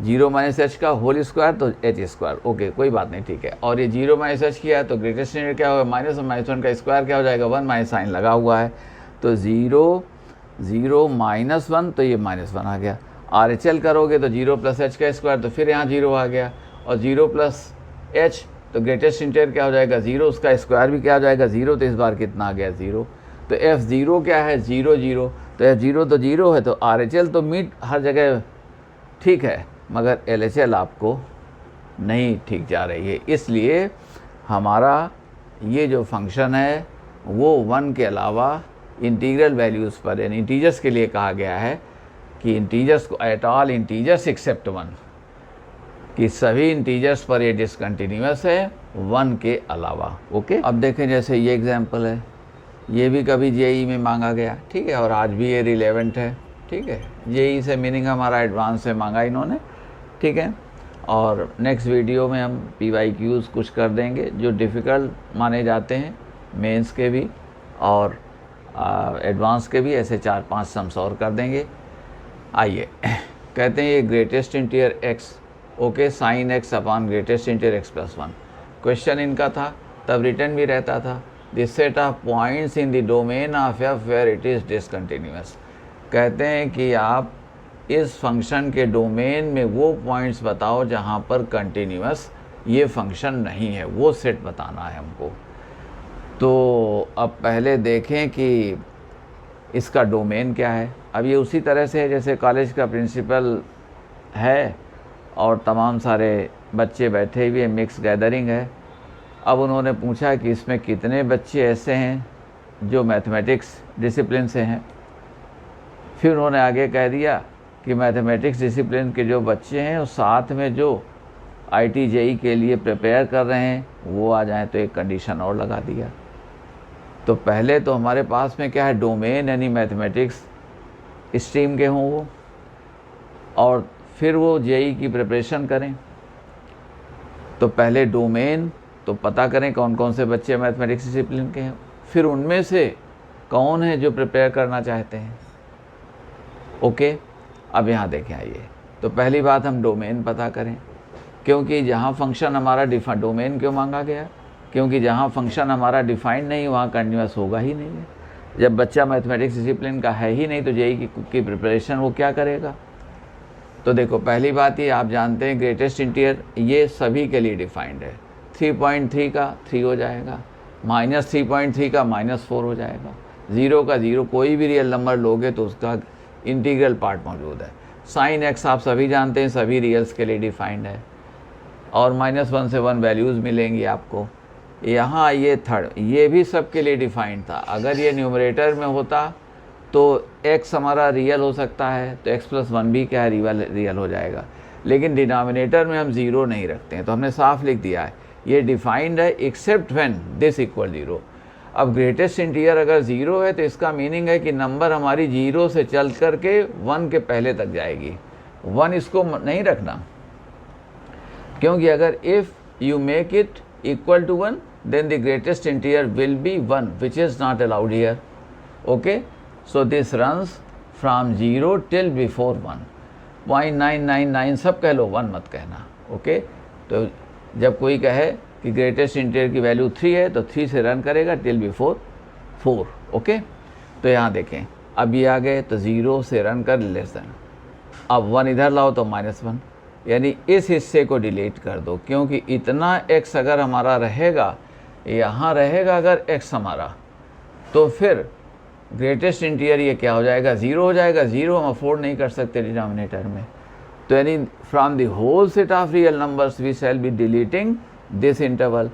0 माइनस h का होल स्क्वायर तो h स्क्वायर, ओके कोई बात नहीं, ठीक है। और ये 0 माइनस h किया है तो ग्रेटेस्ट इंटीजर क्या होगा -1 का स्क्वायर क्या हो जाएगा 1, माइनस साइन लगा हुआ है, तो 0 -1 तो ये -1 आ गया। RHL करोगे तो 0 प्लस h का स्क्वायर, तो फिर यहाँ 0 आ गया, और 0 प्लस h तो ग्रेटेस्ट इंटीजर क्या हो जाएगा 0, उसका स्क्वायर भी क्या हो जाएगा 0, तो इस बार कितना आ गया 0। तो F0 क्या है 0 0, तो F0 तो 0 है, तो RHL तो मीट हर जगह ठीक है, मगर LHL आपको नहीं ठीक जा रही है। इसलिए हमारा ये जो फंक्शन है वो 1 के अलावा इंटीग्रल वैल्यूज़ पर, यानी इंटीजर्स के लिए कहा गया है कि इंटीजर्स को एट ऑल इंटीजर्स एक्सेप्ट 1, कि सभी इंटीजर्स पर ये डिसकंटिन्यूअस है 1 के अलावा। ओके, अब देखें जैसे ये एग्जांपल है, ये भी कभी जेई में मांगा गया, ठीक है, और आज भी ये रिलेवेंट है, ठीक है। जेई से मीनिंग हमारा एडवांस से मांगा इन्होंने, ठीक है। और नेक्स्ट वीडियो में हम PYQs कुछ कर देंगे जो डिफ़िकल्ट माने जाते हैं, मेंस के भी और एडवांस के भी, ऐसे 4-5 सम्स और कर देंगे। आइए कहते हैं ये greatest integer x, okay, sine x upon greatest integer x+1 question इनका था, तब रिटर्न भी रहता था the set of points in the domain of f where it is discontinuous. कहते हैं कि आप इस फंक्शन के डोमेन में वो पॉइंट्स बताओ जहाँ पर कंटिन्यूअस ये फंक्शन नहीं है, वो सेट बताना है हमको। तो अब पहले देखें कि इसका डोमेन क्या है। अब ये उसी तरह से है जैसे कॉलेज का प्रिंसिपल है और तमाम सारे बच्चे बैठे हुए, मिक्स गैदरिंग है। अब उन्होंने पूछा कि इसमें कितने बच्चे ऐसे हैं जो मैथमेटिक्स डिसिप्लिन से हैं। फिर उन्होंने आगे कह दिया कि मैथमेटिक्स डिसिप्लिन के जो बच्चे हैं और साथ में जो IIT JEE के लिए प्रिपेयर कर रहे हैं वो आ जाएं, तो एक कंडीशन और लगा दिया। तो पहले तो हमारे पास में क्या है, डोमेन, यानी मैथमेटिक्स स्ट्रीम के हों वो, और फिर वो JEE की प्रिपरेशन करें। तो पहले डोमेन तो पता करें कौन कौन से बच्चे मैथमेटिक्स डिसिप्लिन के हैं, फिर उनमें से कौन है जो प्रिपेयर करना चाहते हैं। ओके, अब यहाँ देखें, आइए, तो पहली बात हम डोमेन पता करें, क्योंकि जहाँ फंक्शन हमारा डोमेन क्यों मांगा गया, क्योंकि जहाँ फंक्शन हमारा डिफाइंड नहीं वहाँ कंटिन्यूअस होगा ही नहीं है। जब बच्चा मैथमेटिक्स डिसिप्लिन का है ही नहीं तो JEE की प्रिपरेशन वो क्या करेगा। तो देखो पहली बात ये आप जानते हैं ग्रेटेस्ट इंटीजर ये सभी के लिए डिफाइंड है। 3.3 का 3 हो जाएगा, -3.3 का -4 हो जाएगा, 0 का 0, कोई भी रियल नंबर लोगे तो उसका इंटीग्रल पार्ट मौजूद है। साइन x आप सभी जानते हैं सभी रियल्स के लिए डिफाइंड है, और -1 से 1 वैल्यूज़ मिलेंगी आपको। यहाँ ये थर्ड, ये भी सबके लिए डिफाइंड था। अगर ये न्यूमरेटर में होता तो x हमारा रियल हो सकता है, तो x+1 भी क्या है रियल हो जाएगा, लेकिन डिनोमिनेटर में हम 0 नहीं रखते हैं, तो हमने साफ लिख दिया है ये डिफाइंड है एक्सेप्ट व्हेन दिस इक्वल 0। अब ग्रेटेस्ट इंटीजर अगर 0 है तो इसका मीनिंग है कि नंबर हमारी 0 से चल कर के 1 के पहले तक जाएगी। 1 इसको नहीं रखना, क्योंकि अगर if you make it equal to 1 then the greatest integer will be 1, which is not allowed here. Okay, so this runs from 0 till before 1, 0.999 सब कह लो, 1 मत कहना। ओके, तो जब कोई कहे कि ग्रेटेस्ट इंटीजर की वैल्यू 3 है तो 3 से रन करेगा टिल बिफोर 4। ओके, तो यहाँ देखें अब ये आ गए तो 0 से रन कर लेस देन, अब 1 इधर लाओ तो -1, यानी इस हिस्से को डिलीट कर दो, क्योंकि इतना x अगर हमारा रहेगा, यहाँ रहेगा अगर x हमारा, तो फिर ग्रेटेस्ट इंटीजर ये क्या हो जाएगा, 0 हो जाएगा। 0 हम अफोर्ड नहीं कर सकते डिनोमिनेटर में, तो यानी from the whole set of real numbers we shall be deleting this interval.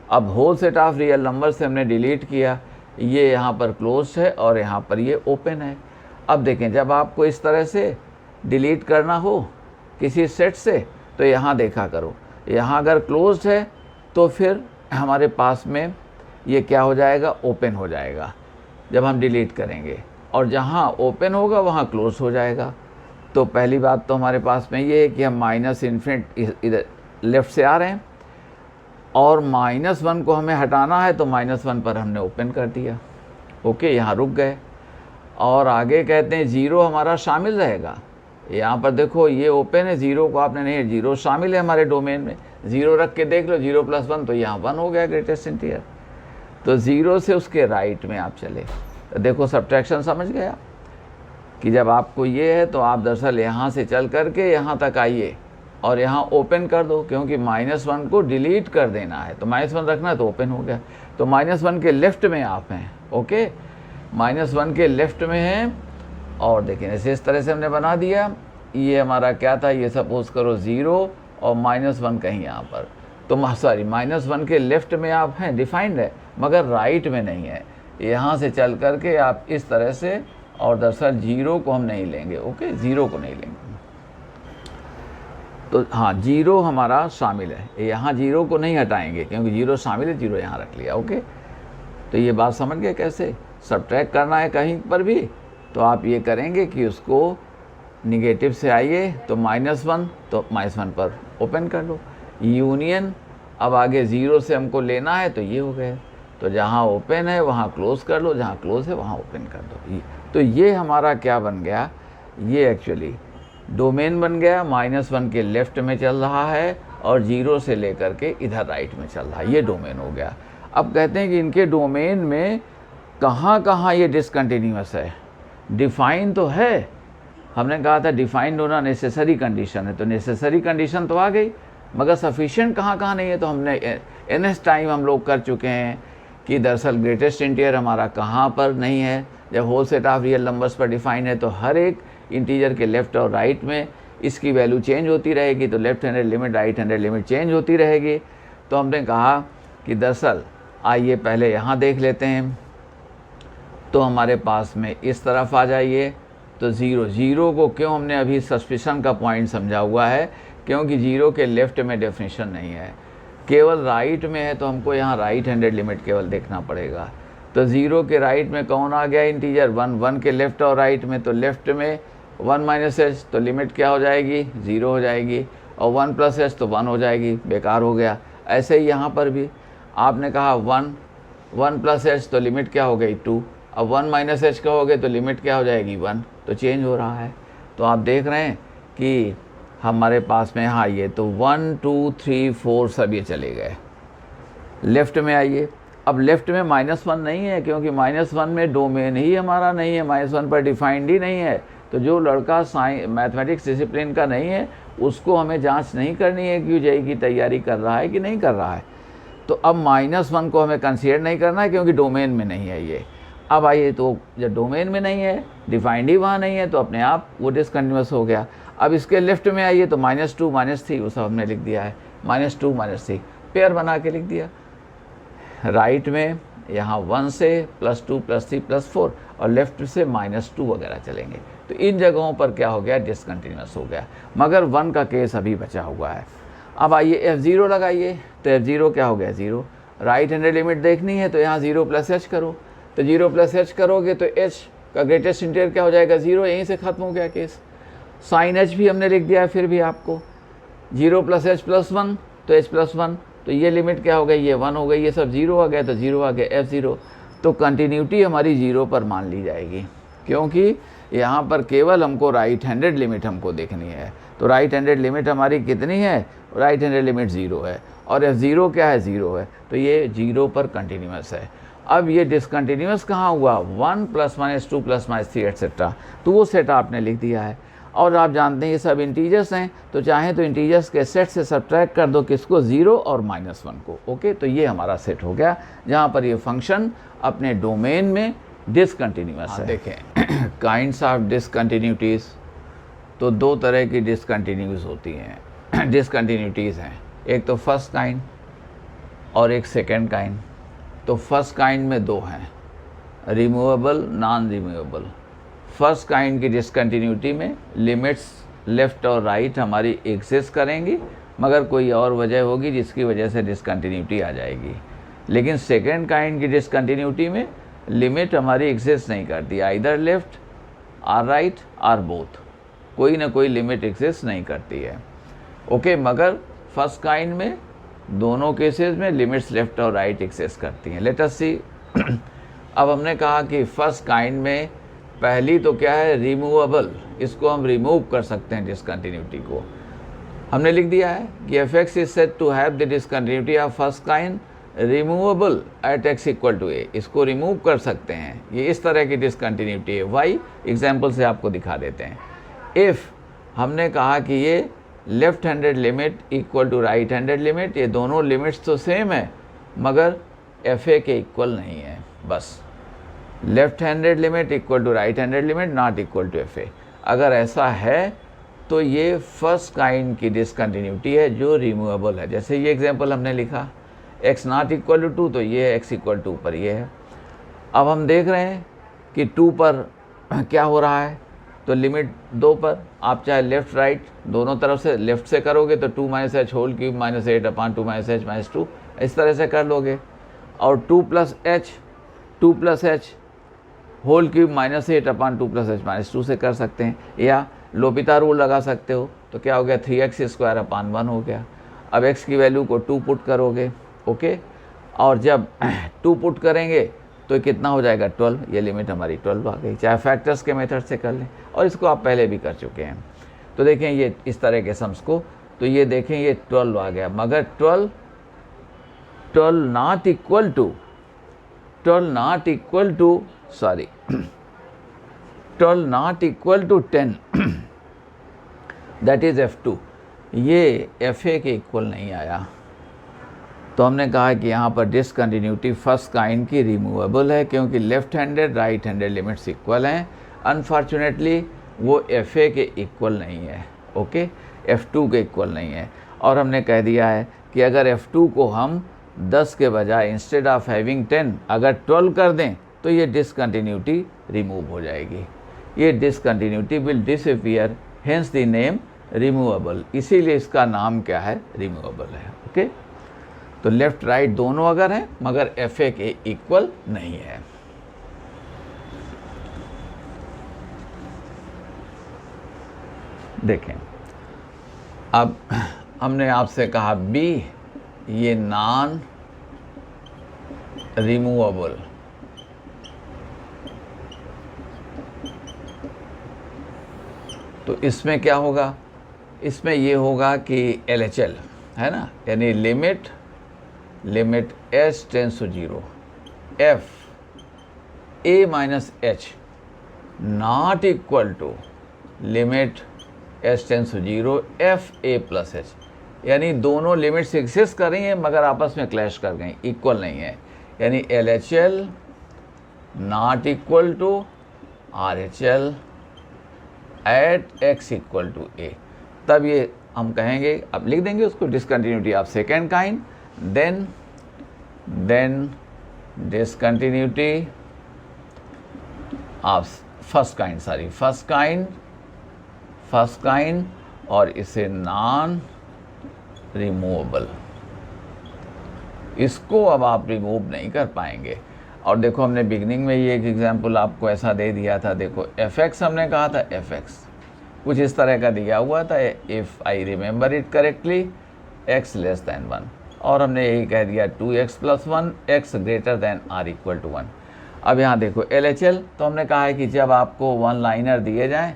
अब whole set of real number से हमने डिलीट किया, ये यहाँ पर क्लोज है और यहाँ पर ये ओपन है। अब देखें, जब आपको इस तरह से डिलीट करना हो किसी सेट से, तो यहाँ देखा करो, यहाँ अगर क्लोज्ड है तो फिर हमारे पास में ये क्या हो जाएगा, ओपन हो जाएगा जब हम डिलीट करेंगे, और जहाँ ओपन होगा वहाँ क्लोज हो जाएगा। तो पहली बात तो हमारे पास में ये है कि हम माइनस इन्फिनिट इधर लेफ़्ट से आ रहे हैं, और -1 को हमें हटाना है, तो -1 पर हमने ओपन कर दिया। ओके, यहाँ रुक गए। और आगे कहते हैं 0 हमारा शामिल रहेगा। यहाँ पर देखो ये ओपन है, 0 को आपने नहीं, 0 शामिल है हमारे डोमेन में। 0 रख के देख लो, 0 + 1, तो यहाँ 1 हो गया ग्रेटेस्ट इंटीजर। तो 0 से उसके राइट में आप चले, तो देखो सब्ट्रैक्शन समझ गया कि जब आपको ये है तो आप दरअसल यहाँ से चल करके यहाँ तक आइए और यहाँ ओपन कर दो, क्योंकि -1 को डिलीट कर देना है, तो -1 रखना है तो ओपन हो गया। तो -1 के लेफ़्ट में आप हैं। ओके, -1 के लेफ़्ट में हैं, और देखें ऐसे इस तरह से हमने बना दिया। ये हमारा क्या था, ये सपोज़ करो 0 और -1 कहीं यहाँ पर, तो सॉरी -1 के लेफ़्ट में आप हैं, डिफाइंड है, मगर राइट में नहीं है। यहाँ से चल करके आप इस तरह से, और दरअसल 0 को हम नहीं लेंगे। ओके, 0 को नहीं लेंगे, तो हाँ 0 हमारा शामिल है, यहाँ 0 को नहीं हटाएंगे क्योंकि 0 शामिल है, 0 यहाँ रख लिया। ओके, तो ये बात समझ गए कैसे सब्ट्रैक्ट करना है कहीं पर भी, तो आप ये करेंगे कि उसको निगेटिव से आइए, तो -1, तो -1 पर ओपन कर लो। यूनियन, अब आगे 0 से हमको लेना है, तो ये हो गए, तो जहाँ ओपन है वहाँ क्लोज़ कर लो, जहाँ क्लोज़ है वहाँ ओपन कर दो। तो ये हमारा क्या बन गया, ये एक्चुअली डोमेन बन गया। -1 के लेफ़्ट में चल रहा है और 0 से लेकर के इधर राइट में चल रहा है, ये डोमेन हो गया। अब कहते हैं कि इनके डोमेन में कहाँ कहाँ ये डिसकंटिन्यूअस है। डिफ़ाइन तो है, हमने कहा था डिफ़ाइंड होना नेसेसरी कंडीशन है, तो नेसेसरी कंडीशन तो आ गई, मगर सफिशिएंट कहाँ कहाँ नहीं है। तो हमने एनएस टाइम हम लोग कर चुके हैं कि दरअसल ग्रेटेस्ट इंटीजर हमारा कहाँ पर नहीं है। जब whole set of real numbers पर डिफाइन है, तो हर एक इंटीजर के लेफ़्ट और राइट में इसकी वैल्यू चेंज होती रहेगी, तो left handed limit right handed limit change होती रहेगी। तो हमने कहा कि दरअसल आइए पहले यहाँ देख लेते हैं, तो हमारे पास में इस तरफ आ जाइए, तो 0 को क्यों हमने अभी सस्पिशन का पॉइंट समझा हुआ है, क्योंकि 0 के लेफ़्ट में डेफिनेशन नहीं है, केवल राइट में है, तो हमको यहाँ राइट हैंडेड लिमिट केवल देखना पड़ेगा। तो 0 के राइट में कौन आ गया इंटीजर, 1 के लेफ़्ट और राइट में, तो लेफ़्ट में 1 - h, तो लिमिट क्या हो जाएगी, 0 हो जाएगी, और 1 + h तो 1 हो जाएगी, बेकार हो गया। ऐसे ही यहाँ पर भी आपने कहा 1 + h, तो लिमिट क्या हो गई 2, अब 1 - h कहोगे तो लिमिट क्या हो जाएगी 1, तो चेंज हो रहा है। तो आप देख रहे हैं कि हमारे पास में हाँ ये तो 1 2 3 4 सब ये चले गए। लेफ़्ट में आइए, अब लेफ़्ट में -1 नहीं है, क्योंकि -1 में डोमेन ही हमारा नहीं है, -1 पर डिफाइंड ही नहीं है। तो जो लड़का मैथमेटिक्स डिसिप्लिन का नहीं है, उसको हमें जांच नहीं करनी है कि जेईई की तैयारी कर रहा है कि नहीं कर रहा है। तो अब -1 को हमें कंसीडर नहीं करना है, क्योंकि डोमेन में नहीं है ये। अब आइए, तो जब डोमेन में नहीं है, डिफाइंड ही वहाँ नहीं है, तो अपने आप वो डिसकंटिन्यूअस हो गया। अब इसके लेफ़्ट में आइए, तो -2 -3 वो सब हमने लिख दिया है, -2 -3 पेयर बना के लिख दिया। राइट में यहाँ 1 से +2 +3 +4, और लेफ़्ट से -2 वगैरह चलेंगे। तो इन जगहों पर क्या हो गया, डिसकंटिन्यूअस हो गया, मगर 1 का केस अभी बचा हुआ है। अब आइए F0 लगाइए, तो F0 क्या हो गया 0। राइट हैंडेड लिमिट देखनी है, तो यहाँ 0 + h करो, तो 0 + h करोगे तो h का ग्रेटेस्ट इंटीजर क्या हो जाएगा 0, यहीं से ख़त्म हो गया केस। साइन h भी हमने लिख दिया है, फिर भी आपको 0 + h + 1, तो h + 1, तो ये लिमिट क्या हो गई, ये 1 हो गई, ये सब 0 आ गया, तो 0 आ गया F0। तो कंटिन्यूटी हमारी 0 पर मान ली जाएगी, क्योंकि यहाँ पर केवल हमको राइट हैंडेड लिमिट हमको देखनी है। तो राइट हैंडेड लिमिट हमारी कितनी है, राइट हैंडेड लिमिट 0 है, और F0 क्या है 0 है, तो ये 0 पर कंटिन्यूअस है। अब ये डिसकंटिन्यूस कहाँ हुआ, 1 + -2 + -3 एट्सेट्रा, तो वो सेट आपने लिख दिया है। और आप जानते हैं ये सब इंटीजर्स हैं, तो चाहें तो इंटीजर्स के सेट से सब्ट्रैक्ट कर दो किसको, 0 और -1 को। ओके, तो ये हमारा सेट हो गया जहाँ पर ये फंक्शन अपने डोमेन में डिसकंटिन्यूस है। देखें काइंड्स ऑफ डिसकंटिन्यूटीज़, तो दो तरह की डिसकंटिन्यूज होती हैं डिसकंटिन्यूटीज़ हैं, एक तो फर्स्ट काइंड और एक सेकेंड काइंड। तो फर्स्ट काइंड में दो हैं, removable, non removable. First kind की डिसकंटिन्यूटी में लिमिट्स लेफ़्ट और राइट हमारी एग्जिस्ट करेंगी, मगर कोई और वजह होगी जिसकी वजह से डिसकंटिन्यूटी आ जाएगी। लेकिन सेकेंड काइंड की डिसकंटिन्यूटी में लिमिट हमारी एग्जिस्ट नहीं करती, either left or right or both, कोई ना कोई लिमिट एग्जिस्ट नहीं करती है। ओके, मगर फर्स्ट काइंड में दोनों केसेस में लिमिट्स लेफ़्ट और राइट एग्जिस्ट करती हैं। लेट अस सी अब हमने कहा कि फर्स्ट काइंड में पहली तो क्या है, रिमूवेबल, इसको हम रिमूव कर सकते हैं डिसकंटिन्यूटी को। हमने लिख दिया है कि f(x) is said to have the discontinuity of first kind removable at x = a, इसको रिमूव कर सकते हैं, ये इस तरह की डिसकंटिन्यूटी है। वाई एग्जाम्पल से आपको दिखा देते हैं। इफ़ हमने कहा कि ये left handed limit equal to right handed limit, ये दोनों लिमिट्स तो सेम है मगर fa के इक्वल नहीं है, बस left handed limit equal to right handed limit not equal to fa। अगर ऐसा है तो ये फर्स्ट काइंड की डिसकंटिन्यूटी है जो रिमूवेबल है। जैसे ये एग्जांपल हमने लिखा x नॉट इक्वल टू 2, तो ये x इक्वल 2 पर ये है। अब हम देख रहे हैं कि 2 पर क्या हो रहा है, तो लिमिट 2 पर आप चाहे लेफ़्ट राइट दोनों तरफ से लेफ़्ट से करोगे तो 2 - h होल क्यूब -8/2 - h - 2 इस तरह से कर लोगे, और 2 + h होल क्यूब -8/2 + h - 2 से कर सकते हैं, या लोपिता रूल लगा सकते हो। तो क्या हो गया, 3x² हो गया। अब x की वैल्यू को 2 पुट करोगे, ओके, और जब 2 पुट करेंगे तो कितना हो जाएगा, 12, ये लिमिट हमारी 12 आ गई। चाहे फैक्टर्स के मेथड से कर लें, और इसको आप पहले भी कर चुके हैं। तो देखें ये इस तरह के सम्स को, तो ये देखें ये 12 आ गया, मगर 12 not equal to 12 not equal to 10 that is f2, ये fa के इक्वल नहीं आया। तो हमने कहा कि यहाँ पर डिसकंटिन्यूटी फर्स्ट काइंड की रिमूवेबल है, क्योंकि left handed right handed limits equal हैं। अनफॉर्चुनेटली वो fa के इक्वल नहीं है, ओके, f2 के इक्वल नहीं है। और हमने कह दिया है कि अगर f2 को हम 10 के बजाय इंस्टेड ऑफ हैविंग 10 अगर 12 कर दें तो ये डिसकंटिन्यूटी रिमूव हो जाएगी। ये discontinuity will disappear, hence the name removable, इसीलिए इसका नाम क्या है, रिमूवेबल है। ओके, तो लेफ़्ट राइट दोनों अगर हैं मगर fa के इक्वल नहीं है। देखें, अब हमने आपसे कहा b ये नॉन रिमूवेबल, तो इसमें क्या होगा, इसमें ये होगा कि LHL है ना, यानी limit s tends to 0 f a minus h not equal to limit s tends to 0 f a plus h, यानी दोनों लिमिट्स एग्जिस्ट कर रही हैं मगर आपस में क्लैश कर गई, इक्वल नहीं है। यानी LHL not equal to RHL at x equal to a, तब ये हम कहेंगे, अब लिख देंगे उसको discontinuity of second kind, then discontinuity of first kind और इसे नॉन रिमूवेबल, इसको अब आप रिमूव नहीं कर पाएंगे। और देखो हमने बिगनिंग में ये एक एग्जांपल आपको ऐसा दे दिया था, देखो fx हमने कहा था, fx कुछ इस तरह का दिया हुआ था, if I remember it correctly x less then 1, और हमने यही कह दिया 2x + 1 x greater than or equal to 1। अब यहाँ देखो LHL, तो हमने कहा है कि जब आपको वन लाइनर दिए जाएं,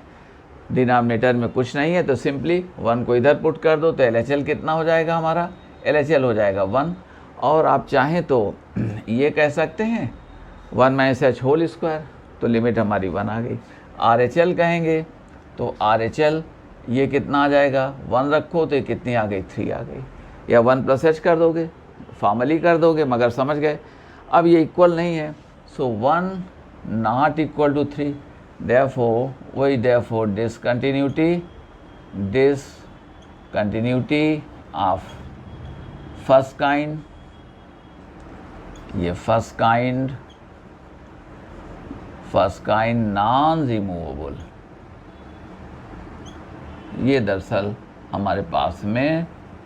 डिनोमिनेटर में कुछ नहीं है तो सिंपली 1 को इधर पुट कर दो, तो LHL कितना हो जाएगा हमारा, LHL हो जाएगा 1। और आप चाहें तो ये कह सकते हैं 1 माइनस एच होल स्क्वायर, तो लिमिट हमारी 1 आ गई। RHL कहेंगे तो RHL ये कितना आ जाएगा, 1 रखो तो ये कितनी आ गई, 3 आ गई, या 1 प्लस एच कर दोगे, फॉर्मली कर दोगे, मगर समझ गए। अब ये इक्वल नहीं है, so 1 not equal to 3, therefore discontinuity of first kind, ये first kind नॉन रिमूवेबल, ये दरअसल हमारे पास में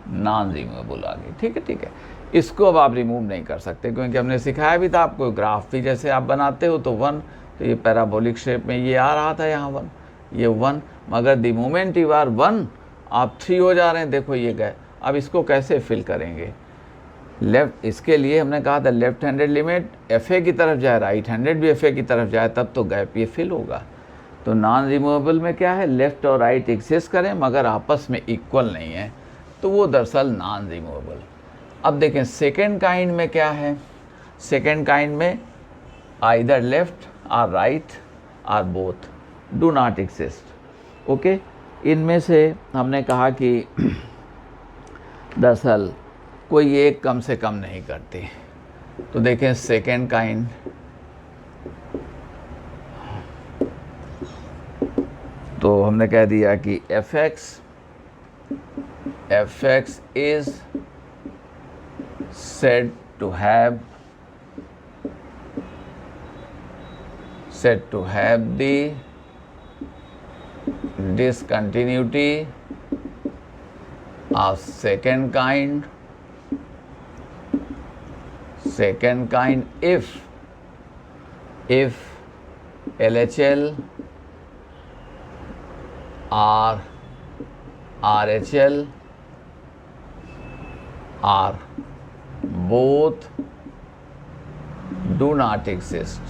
नॉन रिमूवेबल आ गई। ठीक है, इसको अब आप रिमूव नहीं कर सकते, क्योंकि हमने सिखाया भी था आपको, ग्राफ भी जैसे आप बनाते हो तो 1, तो ये पैराबोलिक शेप में ये आ रहा था यहाँ 1, ये 1, मगर द मोमेंट यू आर 1 आप 3 हो जा रहे हैं, देखो ये गए। अब इसको कैसे फिल करेंगे, लेफ्ट, इसके लिए हमने कहा था लेफ्ट हैंडेड लिमिट FA की तरफ जाए, राइट हैंडेड भी FA की तरफ जाए, तब तो गैप ये फिल होगा। तो नॉन रिमूवेबल में क्या है, लेफ्ट और राइट एक्सिस्ट करें मगर आपस में इक्वल नहीं है, तो वो दरअसल नॉन रिमूवेबल। अब देखें सेकेंड काइंड में क्या है, सेकेंड काइंड में आइदर लेफ्ट और राइट और both do not exist. Okay, इनमें से हमने कहा कि दरअसल कोई एक कम से कम नहीं करती। तो देखें सेकेंड काइंड, तो हमने कह दिया कि fx is said to have the discontinuity of second kind if LHL or RHL are both do not exist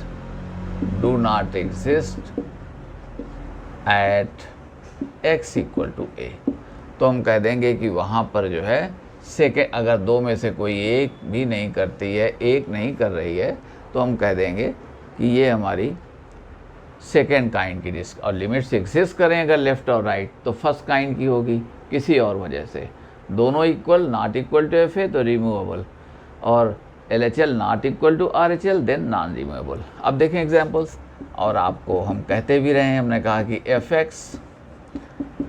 at x equal to a। तो हम कह देंगे कि वहाँ पर जो है सेकेंड, अगर दो में से कोई एक भी नहीं करती है, एक नहीं कर रही है, तो हम कह देंगे कि ये हमारी सेकेंड काइंड की डिस्क, और लिमिट्स एक्सिस्ट करें अगर लेफ़्ट और राइट, तो फर्स्ट काइंड की होगी किसी और वजह से, दोनों equal not equal to FA तो रिमूवेबल, और LHL not equal to RHL then non removable. अब देखें एग्जांपल्स, और आपको हम कहते भी रहे हैं, हमने कहा कि fx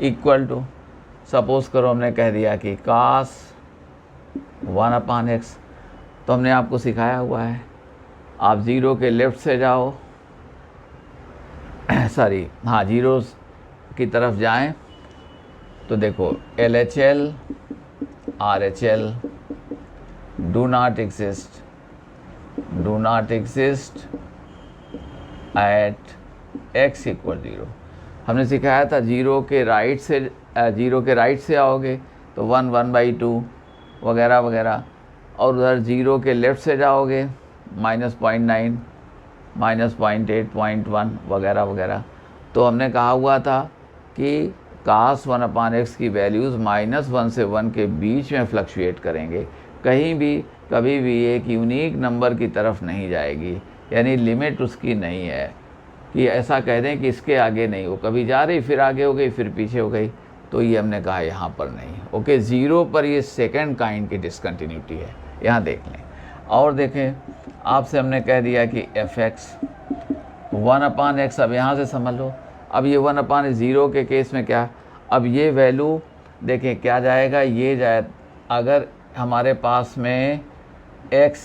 इक्वल टू, सपोज करो हमने कह दिया कि cos 1/x, तो हमने आपको सिखाया हुआ है, आप ज़ीरो के लेफ़्ट से जाओ, सॉरी हाँ, जीरो की तरफ जाएं, तो देखो LHL RHL do not exist at x equal 0। हमने सिखाया था जीरो के राइट से आओगे तो 1/2 वगैरह वगैरह, और उधर जीरो के लेफ़्ट से जाओगे -0.9 -0.8 0.1 वगैरह वगैरह। तो हमने कहा हुआ था कि cos 1/x की वैल्यूज़ -1 से 1 के बीच में फ्लक्चुएट करेंगे, कहीं भी कभी भी एक यूनिक नंबर की तरफ नहीं जाएगी, यानी लिमिट उसकी नहीं है कि ऐसा कह दें कि इसके आगे नहीं, वो कभी जा रही फिर आगे हो गई फिर पीछे हो गई, तो ये हमने कहा यहाँ पर नहीं। ओके, ज़ीरो पर ये सेकंड काइंड की डिसकंटिन्यूटी है, यहाँ देख लें। और देखें, आपसे हमने कह दिया कि fx 1/x, अब यहाँ से समझ लो, अब ये 1/0 के केस में क्या, अब ये वैल्यू देखें क्या जाएगा, ये जाए, अगर हमारे पास में x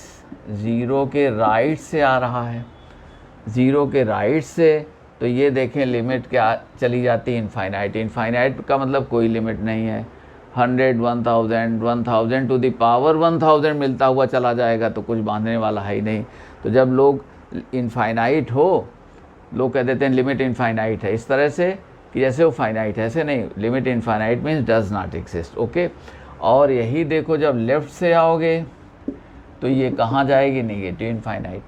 0 के राइट से आ रहा है, 0 के राइट से, तो ये देखें लिमिट क्या चली जाती है, इनफाइनाइट। इनफाइनाइट का मतलब कोई लिमिट नहीं है, 100 1000 टू द पावर 1000 मिलता हुआ चला जाएगा, तो कुछ बांधने वाला है ही नहीं। तो जब लोग इनफाइनाइट हो, लोग कह देते हैं लिमिट इनफाइनाइट है, इस तरह से कि जैसे वो फाइनाइट है, ऐसे नहीं, limit infinite means does not exist. Okay, और यही देखो जब लेफ़्ट से आओगे तो ये कहाँ जाएगी, negative infinite.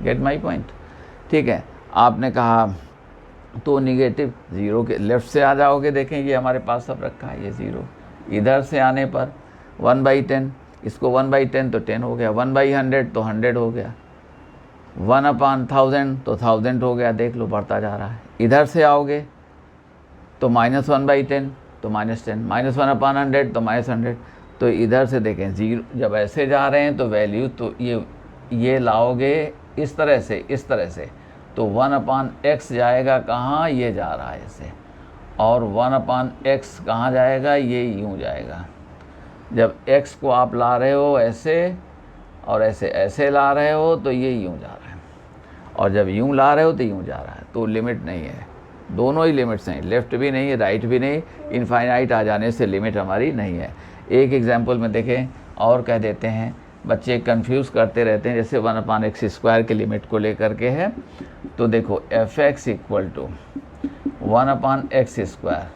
Gate my point? ठीक है, आपने कहा तो नेगेटिव 0 के लेफ़्ट से आ जाओगे, देखें ये हमारे पास सब रखा है, ये 0 इधर से आने पर 1/10, इसको 1/10 तो 10 हो गया, 1/100 तो 100 हो गया, 1/1000 तो 1000 हो गया, देख लो बढ़ता जा रहा है। इधर से आओगे तो -1/10 तो -10, -1/100 तो -100। तो इधर से देखें जीरो, जब ऐसे जा रहे हैं तो वैल्यू तो ये लाओगे इस तरह से तो 1/x जाएगा कहाँ, ये जा रहा है ऐसे, और 1/x कहाँ जाएगा, ये यूँ जाएगा। जब x को आप ला रहे हो ऐसे और ऐसे ला रहे हो तो ये यूँ जा रहा है, और जब यूँ ला रहे हो तो यूँ जा रहा है। तो लिमिट नहीं है, दोनों ही लिमिट्स हैं, लेफ़्ट भी नहीं है राइट भी नहीं। इनफाइनाइट आ जाने से लिमिट हमारी नहीं है। एक एग्जांपल में देखें और कह देते हैं, बच्चे कंफ्यूज करते रहते हैं, जैसे 1/x² के लिमिट को लेकर के है। तो देखो f(x) = 1/x²।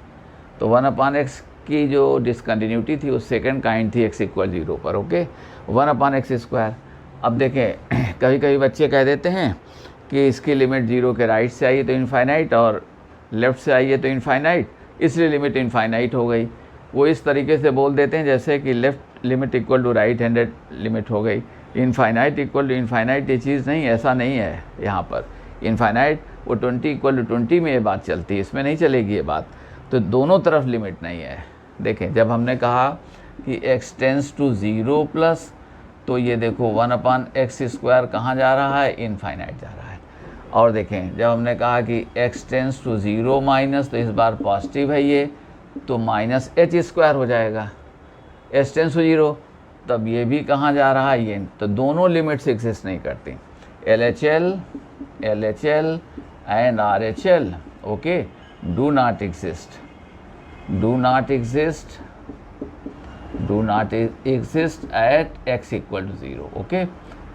तो 1/x की जो डिसकंटिन्यूटी थी वो सेकंड काइंड थी x = 0 पर। Okay, 1/x²। अब देखें कभी कभी बच्चे कह देते हैं कि इसकी लिमिट 0 के राइट से आई है तो इनफाइनाइट, और लेफ़्ट से आई है तो इनफाइनाइट, इसलिए लिमिट इनफाइनाइट हो गई। वो इस तरीके से बोल देते हैं जैसे कि left limit = right handed limit हो गई, इनफाइनाइट = इनफाइनाइट। ये चीज़ नहीं, ऐसा नहीं है यहाँ पर। इनफाइनाइट वो 20 = 20 में ये बात चलती है, इसमें नहीं चलेगी ये बात। तो दोनों तरफ लिमिट नहीं है। देखें जब हमने कहा कि x टेंस टू 0 प्लस, तो ये देखो 1/x² कहाँ जा रहा है, इनफाइनाइट जा रहा है। और देखें जब हमने कहा कि x टेंस टू 0 माइनस, तो इस बार पॉजिटिव है ये, तो -h² हो जाएगा। s टेंस टू 0, तब ये भी कहाँ जा रहा है, ये। तो दोनों लिमिट्स एग्जिस्ट नहीं करती। LHL and RHL okay do not exist at x = 0। Okay,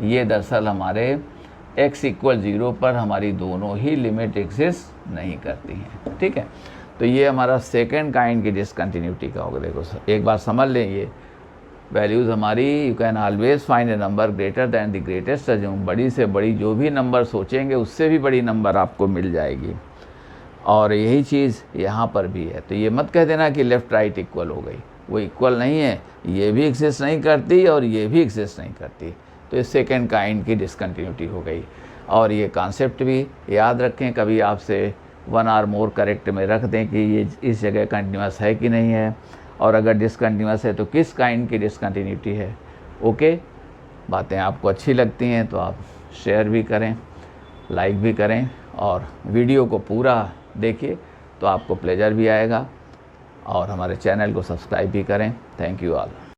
ये दरअसल हमारे x = 0 पर हमारी दोनों ही लिमिट एग्जिस्ट नहीं करती हैं। ठीक है, तो ये हमारा सेकंड काइंड की डिसकंटिन्यूटी का होगा। देखो एक बार समझ लें, ये वैल्यूज़ हमारी, you can always find A number greater than the greatest assume. बड़ी से बड़ी जो भी नंबर सोचेंगे उससे भी बड़ी नंबर आपको मिल जाएगी, और यही चीज़ यहाँ पर भी है। तो ये मत कह देना कि लेफ़्ट राइट इक्वल हो गई, वो इक्वल नहीं है, ये भी एग्जिस्ट नहीं करती और ये भी एग्जिस्ट नहीं करती। तो ये सेकंड काइंड की डिसकंटिन्यूटी हो गई। और ये कॉन्सेप्ट भी याद रखें, कभी आपसे 1 और मोर करेक्ट में रख दें कि ये इस जगह कंटिन्यूस है कि नहीं है, और अगर डिसकंटिन्यूस है तो किस काइंड की डिसकंटिन्यूटी है। ओके, बातें आपको अच्छी लगती हैं तो आप शेयर भी करें, लाइक भी करें, और वीडियो को पूरा देखिए तो आपको प्लेजर भी आएगा, और हमारे चैनल को सब्सक्राइब भी करें। Thank you all.